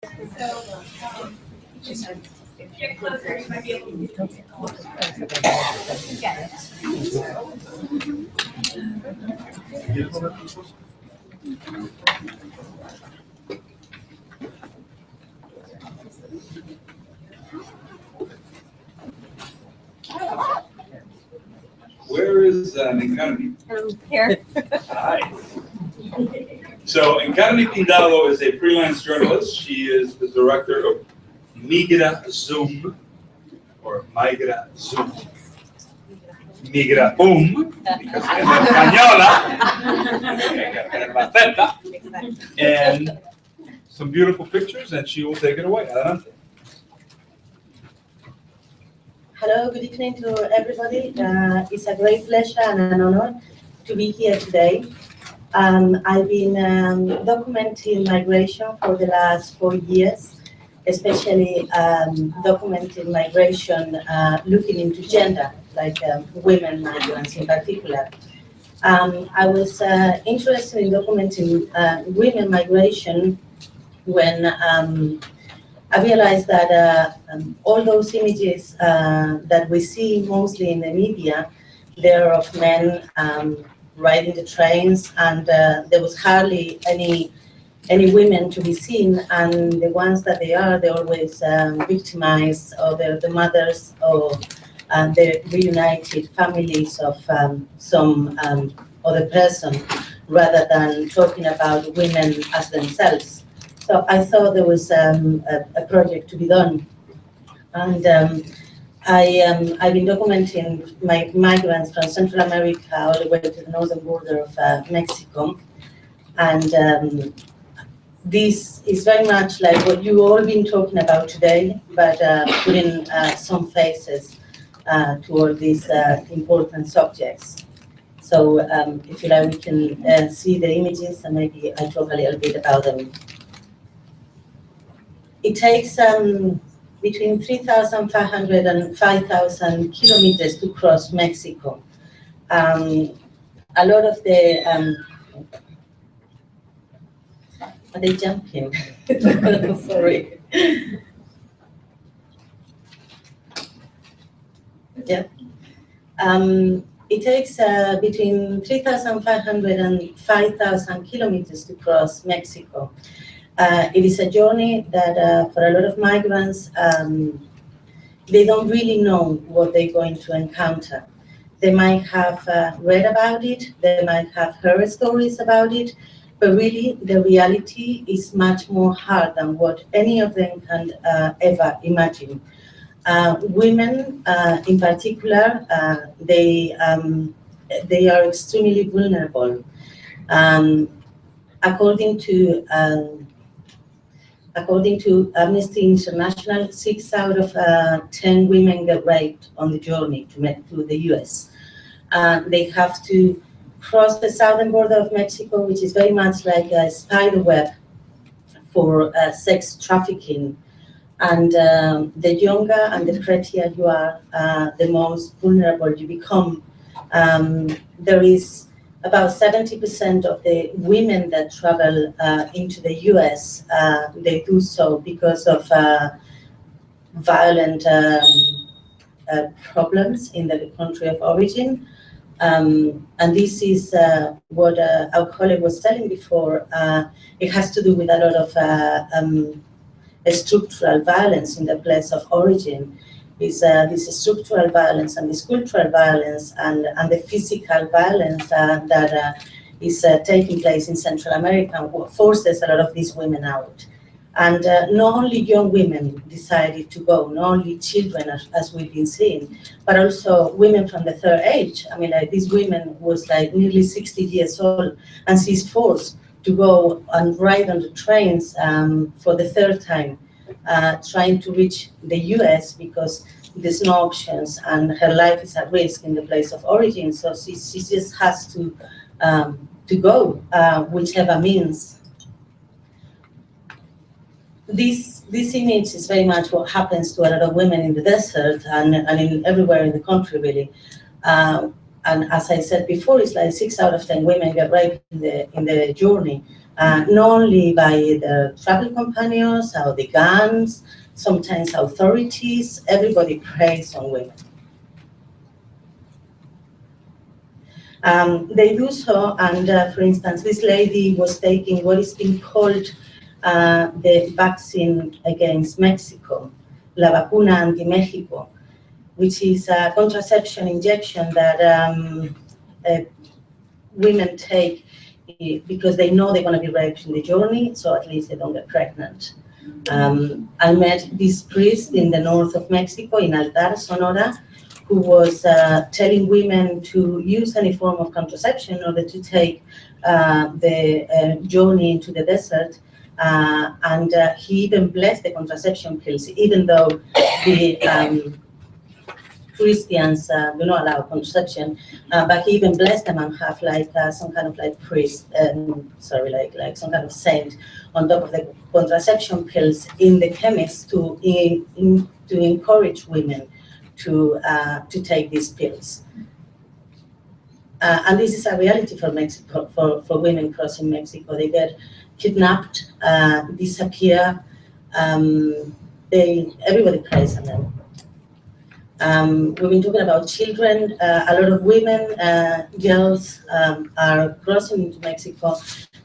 Get closer, you might be able to. Where is Encarni? Here. Hi. So Encarni Pindado is a freelance journalist. She is the director of Migra Zoom, or Migra Zoom. Migra Boom, because es española. And some beautiful pictures, and she will take it away. Adelante. Hello, good evening to everybody. It's a great pleasure and an honor to be here today. I've been documenting migration for the last 4 years, especially documenting migration looking into gender, like women migrants in particular. I was interested in documenting women migration when I realized that all those images that we see mostly in the media, they're of men riding the trains, and there was hardly any women to be seen, and the ones that they're always victimized, or they're the mothers or the reunited families of some other person, rather than talking about women as themselves. So I thought there was a project to be done, and I've been documenting migrants from Central America all the way to the northern border of Mexico, and this is very much like what you've all been talking about today, but putting some faces to all these important subjects. So if you like, we can see the images, and maybe I talk a little bit about them. It takes between 3,500 and 5,000 kilometers to cross Mexico. A lot of the, are they jumping? Sorry. Yeah. It takes between 3,500 and 5,000 kilometers to cross Mexico. It is a journey that for a lot of migrants, they don't really know what they're going to encounter. They might have read about it, they might have heard stories about it, but really the reality is much more hard than what any of them can ever imagine. Women, in particular, they are extremely vulnerable. According to Amnesty International, 6 out of 10 women get raped on the journey to the US. They have to cross the southern border of Mexico, which is very much like a spider web for sex trafficking. And the younger and the prettier you are, the most vulnerable you become. There is about 70% of the women that travel into the US, they do so because of violent problems in the country of origin. And this is what our colleague was telling before. It has to do with a lot of structural violence in the place of origin. This structural violence and this cultural violence and the physical violence that is taking place in Central America forces a lot of these women out. And not only young women decided to go, not only children, as we've been seeing, but also women from the third age. I mean, like, this woman was like nearly 60 years old, and she's forced to go and ride on the trains for the third time, trying to reach the US because there's no options and her life is at risk in the place of origin. So she just has to go, whichever means. This image is very much what happens to a lot of women in the desert and in everywhere in the country, really. And as I said before, it's like 6 out of 10 women get raped in the journey. not only by the travel companions or the gangs, sometimes authorities, everybody preys on women. They do so, and for instance, this lady was taking what is being called the vaccine against Mexico, La Vacuna Anti-Mexico, which is a contraception injection that women take because they know they're going to be raped in the journey, so at least they don't get pregnant. I met this priest in the north of Mexico, in Altar, Sonora, who was telling women to use any form of contraception in order to take the journey into the desert. And he even blessed the contraception pills, even though the Christians do not allow contraception, but he even blessed them and have like some kind of like priest, like some kind of saint on top of the contraception pills in the chemist to encourage women to take these pills. And this is a reality for Mexico, for women crossing Mexico. They get kidnapped, disappear. Everybody cries on them. We've been talking about children. A lot of women, girls are crossing into Mexico.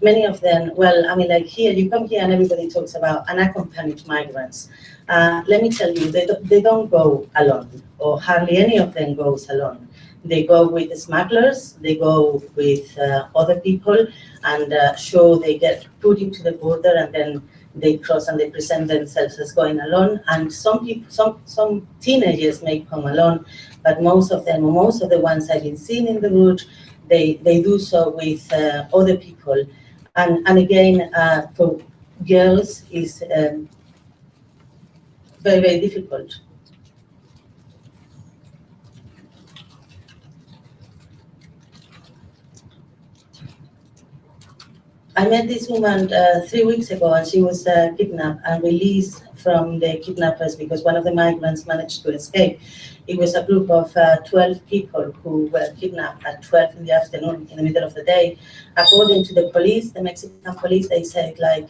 Many of them, well, I mean, like here, you come here and everybody talks about unaccompanied migrants. Let me tell you, they don't go alone, or hardly any of them goes alone. They go with smugglers, they go with other people, and they get put into the border, and then they cross and they present themselves as going alone. And some people, some teenagers may come alone, but most of them, or most of the ones I've been seeing in the route, they do so with other people. And again, for girls, is very, very difficult. I met this woman 3 weeks ago, and she was kidnapped and released from the kidnappers because one of the migrants managed to escape. It was a group of 12 people who were kidnapped at 12 in the afternoon, in the middle of the day. According to the police, the Mexican police, they said like,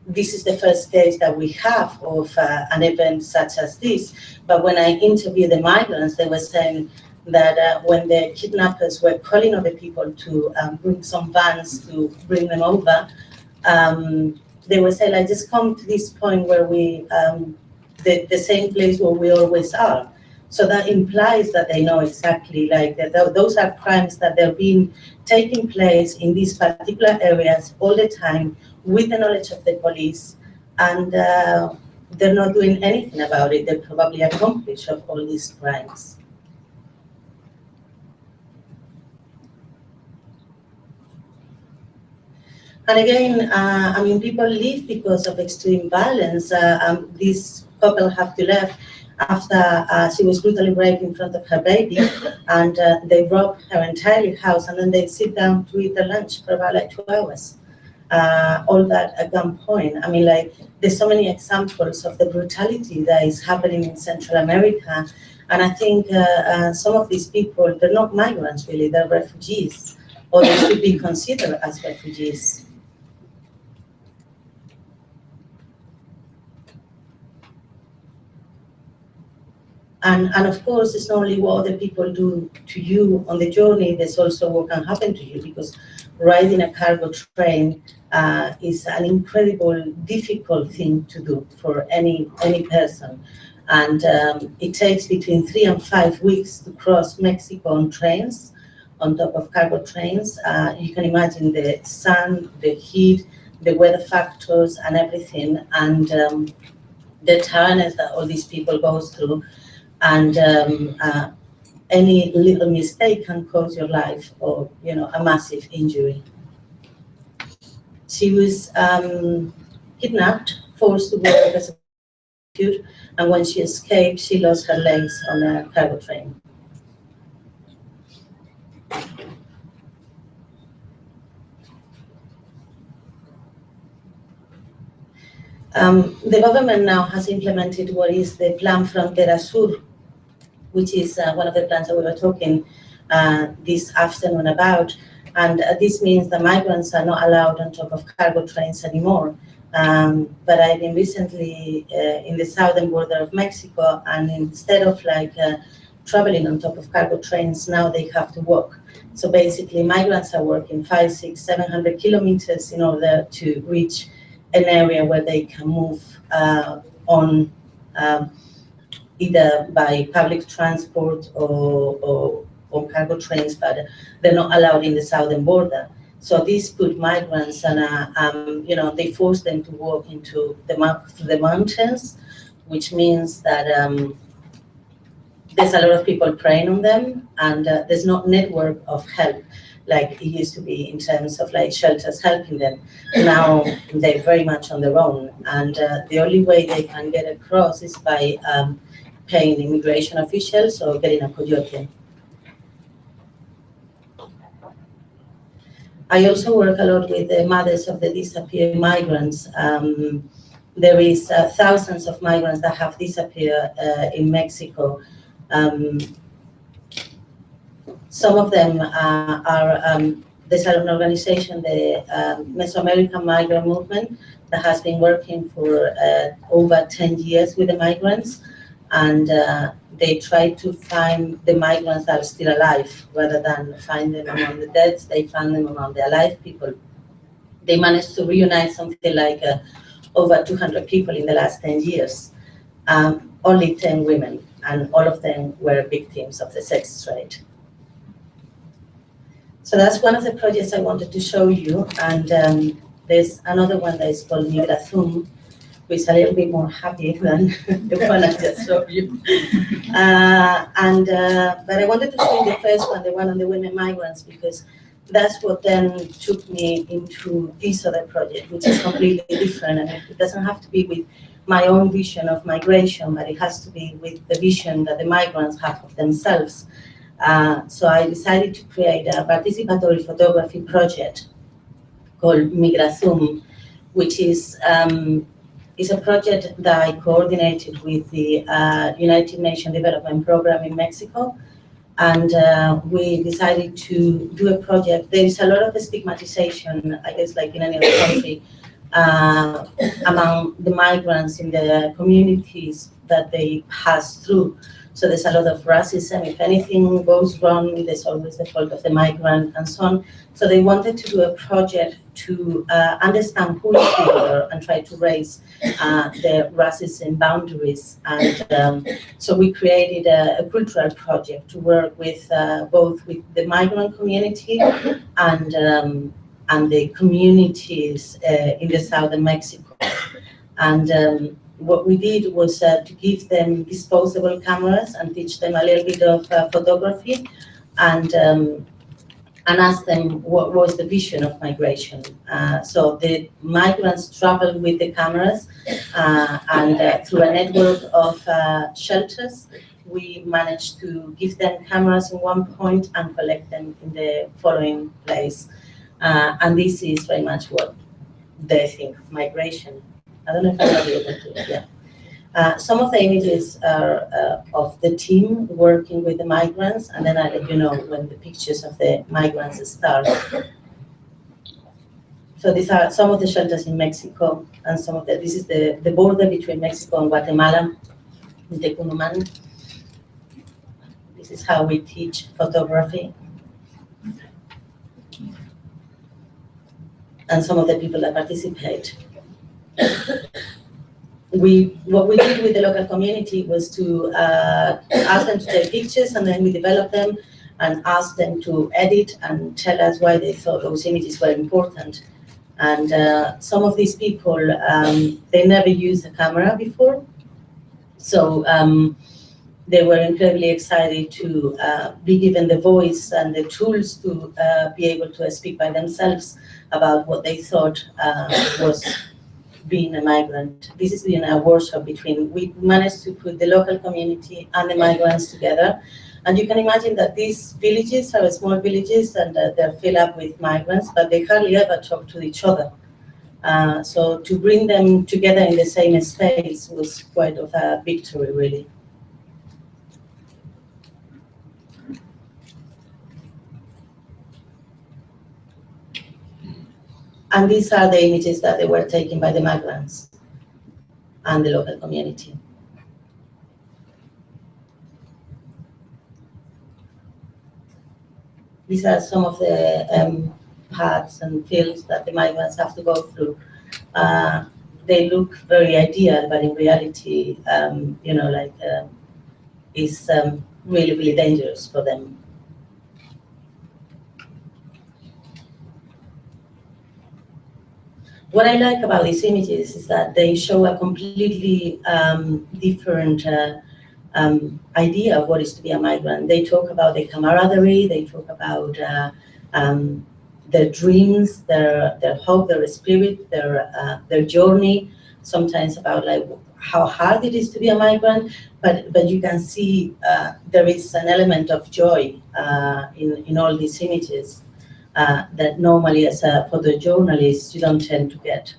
this is the first case that we have of an event such as this. But when I interviewed the migrants, they were saying that when the kidnappers were calling other people to bring some vans to bring them over, they were saying, like, just come to this point where we, the same place where we always are. So that implies that they know exactly, like, that those are crimes that they've been taking place in these particular areas all the time with the knowledge of the police, and they're not doing anything about it. They're probably accomplice of all these crimes. And again, I mean, people leave because of extreme violence. This couple have to leave after she was brutally raped in front of her baby, and they robbed her entire house, and then they sit down to eat their lunch for about like 2 hours. All that at gunpoint. I mean, like, there's so many examples of the brutality that is happening in Central America, and I think some of these people, they're not migrants really, they're refugees, or they should be considered as refugees. And of course, it's not only what other people do to you on the journey, there's also what can happen to you, because riding a cargo train is an incredible, difficult thing to do for any person. And it takes between 3 and 5 weeks to cross Mexico on trains, on top of cargo trains. You can imagine the sun, the heat, the weather factors and everything, and the tiredness that all these people go through. And any little mistake can cause your life, or a massive injury. She was kidnapped, forced to work as a prostitute, and when she escaped, she lost her legs on a cargo train. The government now has implemented what is the Plan Frontera Sur, which is one of the plans that we were talking this afternoon about. And this means the migrants are not allowed on top of cargo trains anymore. But I've been recently in the southern border of Mexico, and instead of traveling on top of cargo trains, now they have to walk. So basically, migrants are working 500, 600, 700 kilometers in order to reach an area where they can move on either by public transport or on cargo trains, but they're not allowed in the southern border. So this put migrants on they force them to walk into the mountains, which means that there's a lot of people preying on them, and there's no network of help like it used to be in terms of shelters helping them. Now they're very much on their own, and the only way they can get across is by paying immigration officials or getting a coyote. I also work a lot with the mothers of the disappeared migrants. There is thousands of migrants that have disappeared in Mexico. Some of them there's an organization, the Mesoamerican Migrant Movement, that has been working for over 10 years with the migrants, and they try to find the migrants that are still alive. Rather than find them among the dead, they find them among the alive people. They managed to reunite something like over 200 people in the last 10 years. Only 10 women, and all of them were victims of the sex trade. So that's one of the projects I wanted to show you, and there's another one that is called Migrants, which is a little bit more happy than the one I just showed you. But I wanted to show you the first one, the one on the women migrants, because that's what then took me into this other project, which is completely different, and it doesn't have to be with my own vision of migration, but it has to be with the vision that the migrants have of themselves. So I decided to create a participatory photography project called Migrants, which is a project that I coordinated with the United Nations Development Program in Mexico. And we decided to do a project. There is a lot of stigmatization, I guess, like in any other country, among the migrants in the communities that they pass through. So there's a lot of racism. If anything goes wrong, there's always the fault of the migrant and so on. So they wanted to do a project to understand who is the other and try to raise the racism boundaries. And so we created a cultural project to work with both with the migrant community and the communities in the southern Mexico. And what we did was to give them disposable cameras and teach them a little bit of photography, and ask them what was the vision of migration. So the migrants traveled with the cameras, and through a network of shelters, we managed to give them cameras in one point and collect them in the following place. And this is very much what they think of migration. I don't know if I'm going to be able to, yeah. Some of the images are of the team working with the migrants, and then I'll let you know when the pictures of the migrants start. So these are some of the shelters in Mexico, and some of this is the border between Mexico and Guatemala, in Tecunuman. This is how we teach photography. And some of the people that participate. What we did with the local community was to ask them to take pictures, and then we developed them and asked them to edit and tell us why they thought those images were important. And some of these people, they never used a camera before. So they were incredibly excited to be given the voice and the tools to be able to speak by themselves about what they thought was being a migrant. This is a workshop we managed to put the local community and the migrants together. And you can imagine that these villages are small villages, and they're filled up with migrants, but they hardly ever talk to each other. So to bring them together in the same space was quite of a victory, really. And these are the images that they were taken by the migrants and the local community. These are some of the paths and fields that the migrants have to go through. They look very ideal, but in reality, it's really, really dangerous for them. What I like about these images is that they show a completely different idea of what is to be a migrant. They talk about their camaraderie, they talk about their dreams, their hope, their spirit, their journey, sometimes about like how hard it is to be a migrant, but you can see there is an element of joy in all these images that normally as a photojournalist you don't tend to get.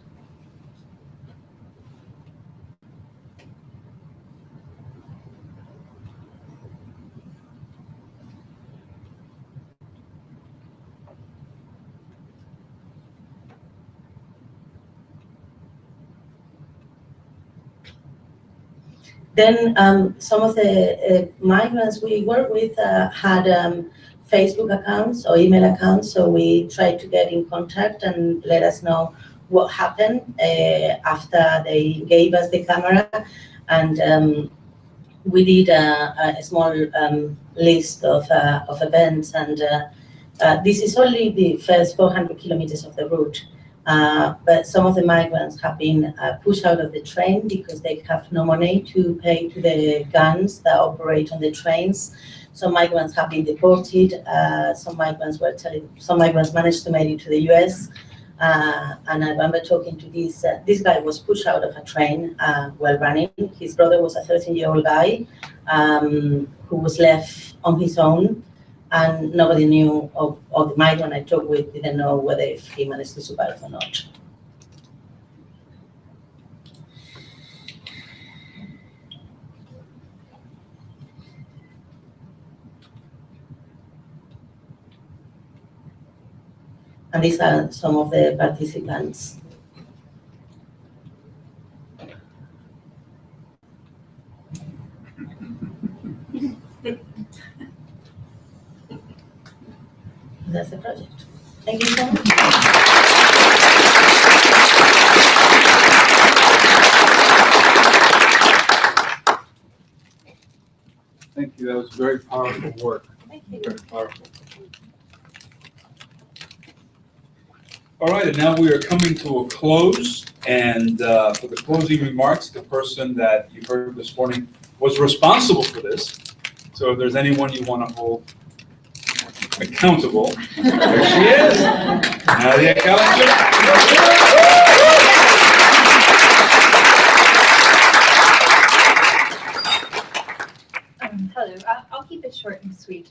Then some of the migrants we work with had Facebook accounts or email accounts, so we tried to get in contact and let us know what happened after they gave us the camera. And we did a small list of events, and this is only the first 400 kilometers of the route. But some of the migrants have been pushed out of the train because they have no money to pay to the gangs that operate on the trains. Some migrants have been deported. Some migrants managed to make it to the US. And I remember talking to this guy was pushed out of a train while running. His brother was a 13-year-old guy who was left on his own. And nobody knew, or the migrant I talked with didn't know whether if he managed to survive or not. And these are some of the participants. That's the project. Thank you so much. Thank you. That was very powerful work. Thank you. Very powerful. All right, and now we are coming to a close. And for the closing remarks, the person that you heard this morning was responsible for this. So if there's anyone you want to hold accountable, there she is, Nadia Kalinchuk. Hello, I'll keep it short and sweet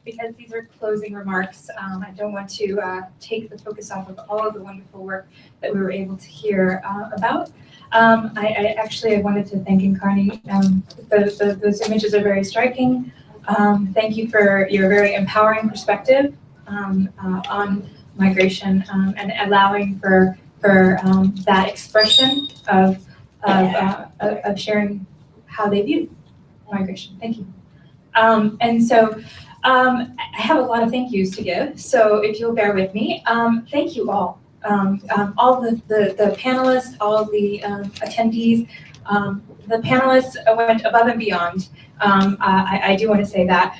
because these are closing remarks. I don't want to take the focus off of all of the wonderful work that we were able to hear about. I wanted to thank Encarni. Those images are very striking. Thank you for your very empowering perspective on migration and allowing for that expression of sharing how they view migration. Thank you. And so I have a lot of thank yous to give. So if you'll bear with me, thank you all. All the panelists, all the attendees. The panelists went above and beyond. I do want to say that.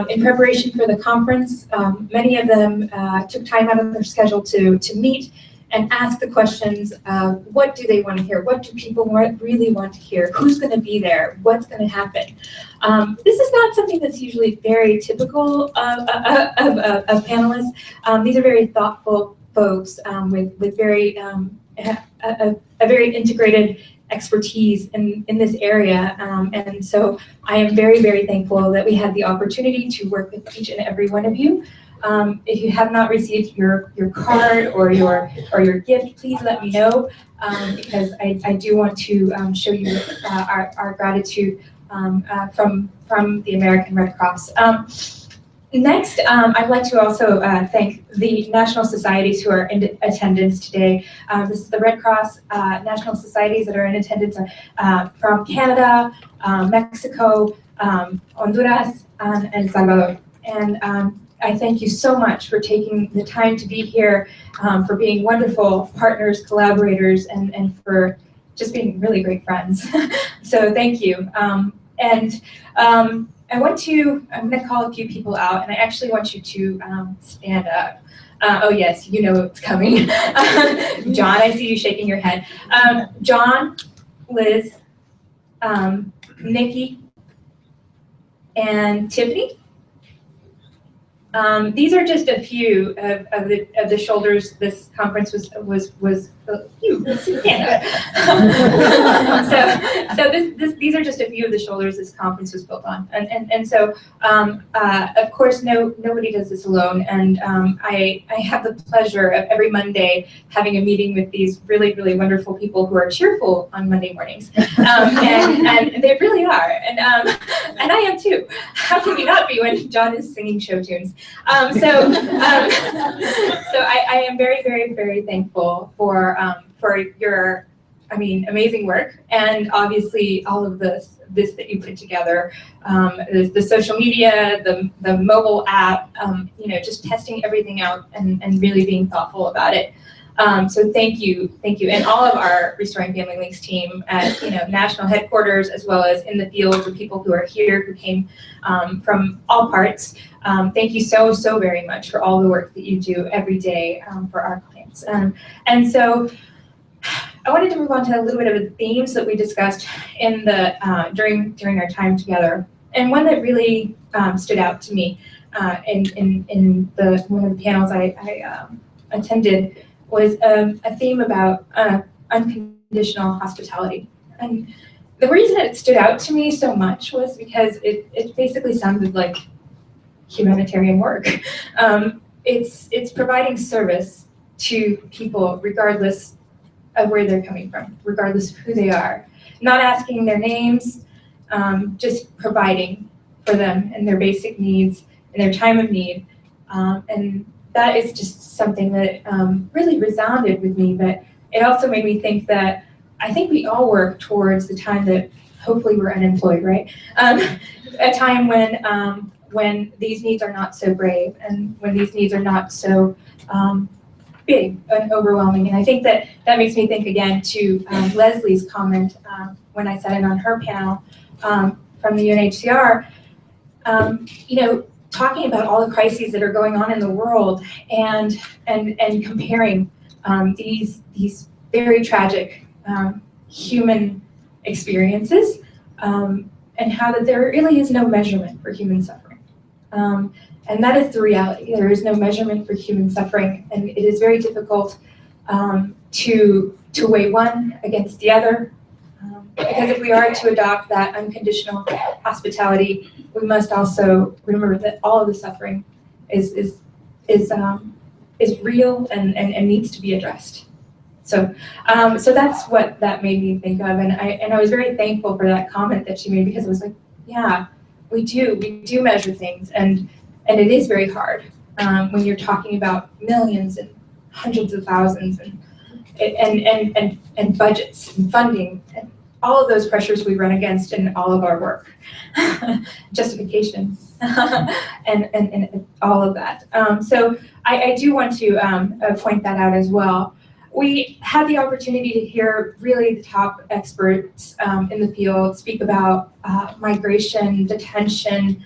In preparation for the conference, many of them took time out of their schedule to meet and ask the questions, what do they want to hear? What do people really want to hear? Who's going to be there? What's going to happen? This is not something that's usually very typical of panelists. These are very thoughtful folks with very a very integrated expertise in this area. And so I am very, very thankful that we had the opportunity to work with each and every one of you. If you have not received your card or your gift, please let me know because I do want to show you our gratitude from the American Red Cross. Next, I'd like to also thank the national societies who are in attendance today. This is the Red Cross national societies that are in attendance from Canada, Mexico, Honduras, and El Salvador. And I thank you so much for taking the time to be here, for being wonderful partners, collaborators, and for just being really great friends. So thank you. I'm going to call a few people out, and I actually want you to stand up. Oh yes, you know it's coming. John, I see you shaking your head. John, Liz, Nikki, and Tiffany. These are just a few of the shoulders this conference was these are just a few of the shoulders this conference was built on, and so of course nobody does this alone, and I have the pleasure of every Monday having a meeting with these really wonderful people who are cheerful on Monday mornings, and they really are, and I am too. How can you not be when John is singing show tunes? So I am very thankful for your, amazing work, and obviously all of this that you put together, the social media, the mobile app, just testing everything out and really being thoughtful about it. So thank you, and all of our Restoring Family Links team at national headquarters, as well as in the field, the people who are here who came from all parts. Thank you so very much for all the work that you do every day for our clients. And so I wanted to move on to a little bit of the themes that we discussed in the during our time together, and one that really stood out to me in one of the panels I attended was a theme about unconditional hospitality. And the reason it stood out to me so much was because it basically sounded like humanitarian work. It's providing service to people regardless of where they're coming from, regardless of who they are. Not asking their names, just providing for them and their basic needs and their time of need. And that is just something that really resounded with me, but it also made me think that I think we all work towards the time that hopefully we're unemployed, right? A time when these needs are not so brave and when these needs are not so big and overwhelming. And I think that makes me think again to Leslie's comment when I sat in on her panel from the UNHCR, talking about all the crises that are going on in the world and comparing these very tragic human experiences and how that there really is no measurement for human suffering. And that is the reality. There is no measurement for human suffering, and it is very difficult to weigh one against the other. Because if we are to adopt that unconditional hospitality, we must also remember that all of the suffering is real and needs to be addressed. So that's what that made me think of, and I was very thankful for that comment that she made, because it was like, yeah, we do measure things, and it is very hard when you're talking about millions and hundreds of thousands and budgets and funding and all of those pressures we run against in all of our work, justification, and all of that. So I do want to point that out as well. We had the opportunity to hear really the top experts in the field speak about migration, detention,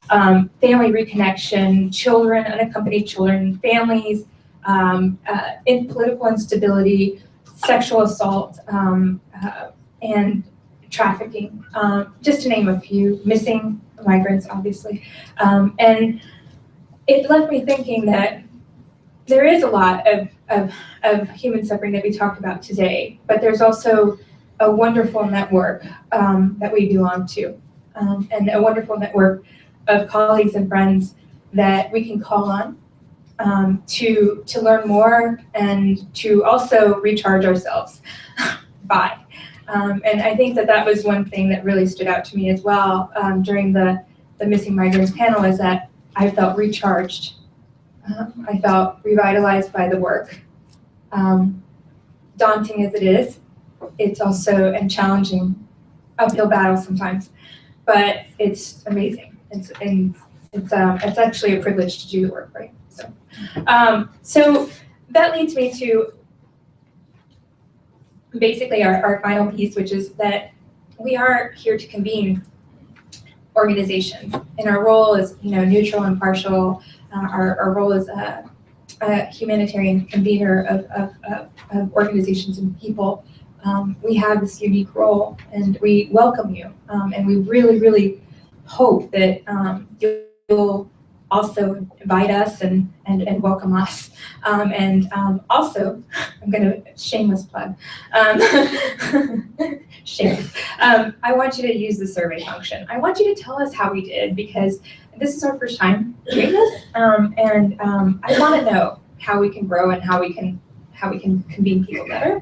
family reconnection, children, unaccompanied children, families, in political instability, sexual assault, and trafficking, just to name a few, missing migrants, obviously. And it left me thinking that there is a lot of human suffering that we talked about today, but there's also a wonderful network that we belong to, and a wonderful network of colleagues and friends that we can call on to learn more and to also recharge ourselves by. And I think that was one thing that really stood out to me as well during the Missing Migrants panel, is that I felt recharged. I felt revitalized by the work. Daunting as it is, it's also a challenging uphill battle sometimes, but it's amazing. It's actually a privilege to do the work, right? So that leads me to basically our final piece, which is that we are here to convene organizations, and our role is neutral and impartial. Our role is a humanitarian convener of organizations and people. We have this unique role, and we welcome you, and we really, really hope that you'll also invite us and welcome us. Also, I'm going to shameless plug. Shameless. I want you to use the survey function. I want you to tell us how we did, because this is our first time doing this, and I want to know how we can grow and how we can convene people better.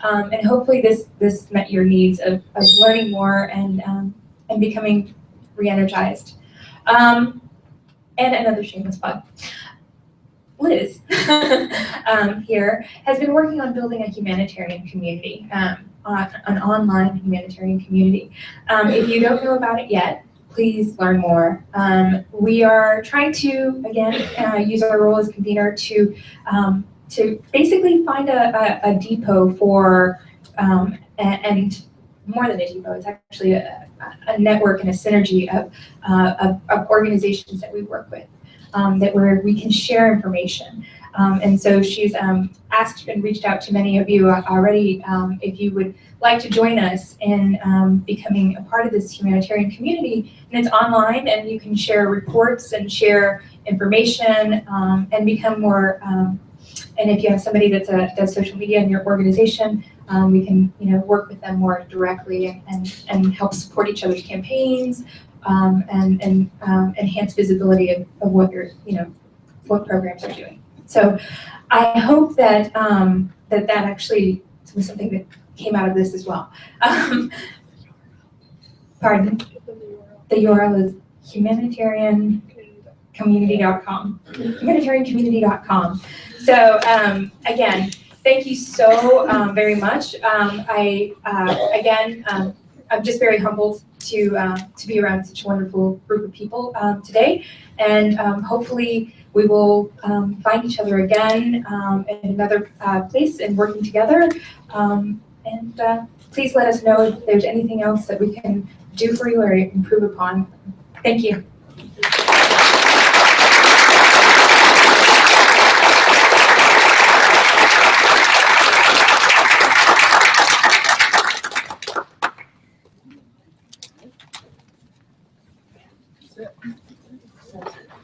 And hopefully this met your needs of learning more and becoming re-energized. And another shameless plug. Liz here has been working on building a humanitarian community, an online humanitarian community. If you don't know about it yet, please learn more. We are trying to, again, use our role as convener to basically find a depot for, and more than a depot, it's actually a network and a synergy of organizations that we work with, where we can share information. And so she's asked and reached out to many of you already if you would like to join us in becoming a part of this humanitarian community. And it's online, and you can share reports and share information and become more. And if you have somebody that does social media in your organization, we can work with them more directly and help support each other's campaigns and enhance visibility of what what programs are doing. So I hope that that actually was something that came out of this as well. Pardon? The URL is humanitariancommunity.com. Humanitariancommunity.com. So again, thank you so very much. I'm just very humbled to be around such a wonderful group of people today, and hopefully we will find each other again in another place and working together. Please let us know if there's anything else that we can do for you or improve upon. Thank you.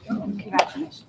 Congratulations.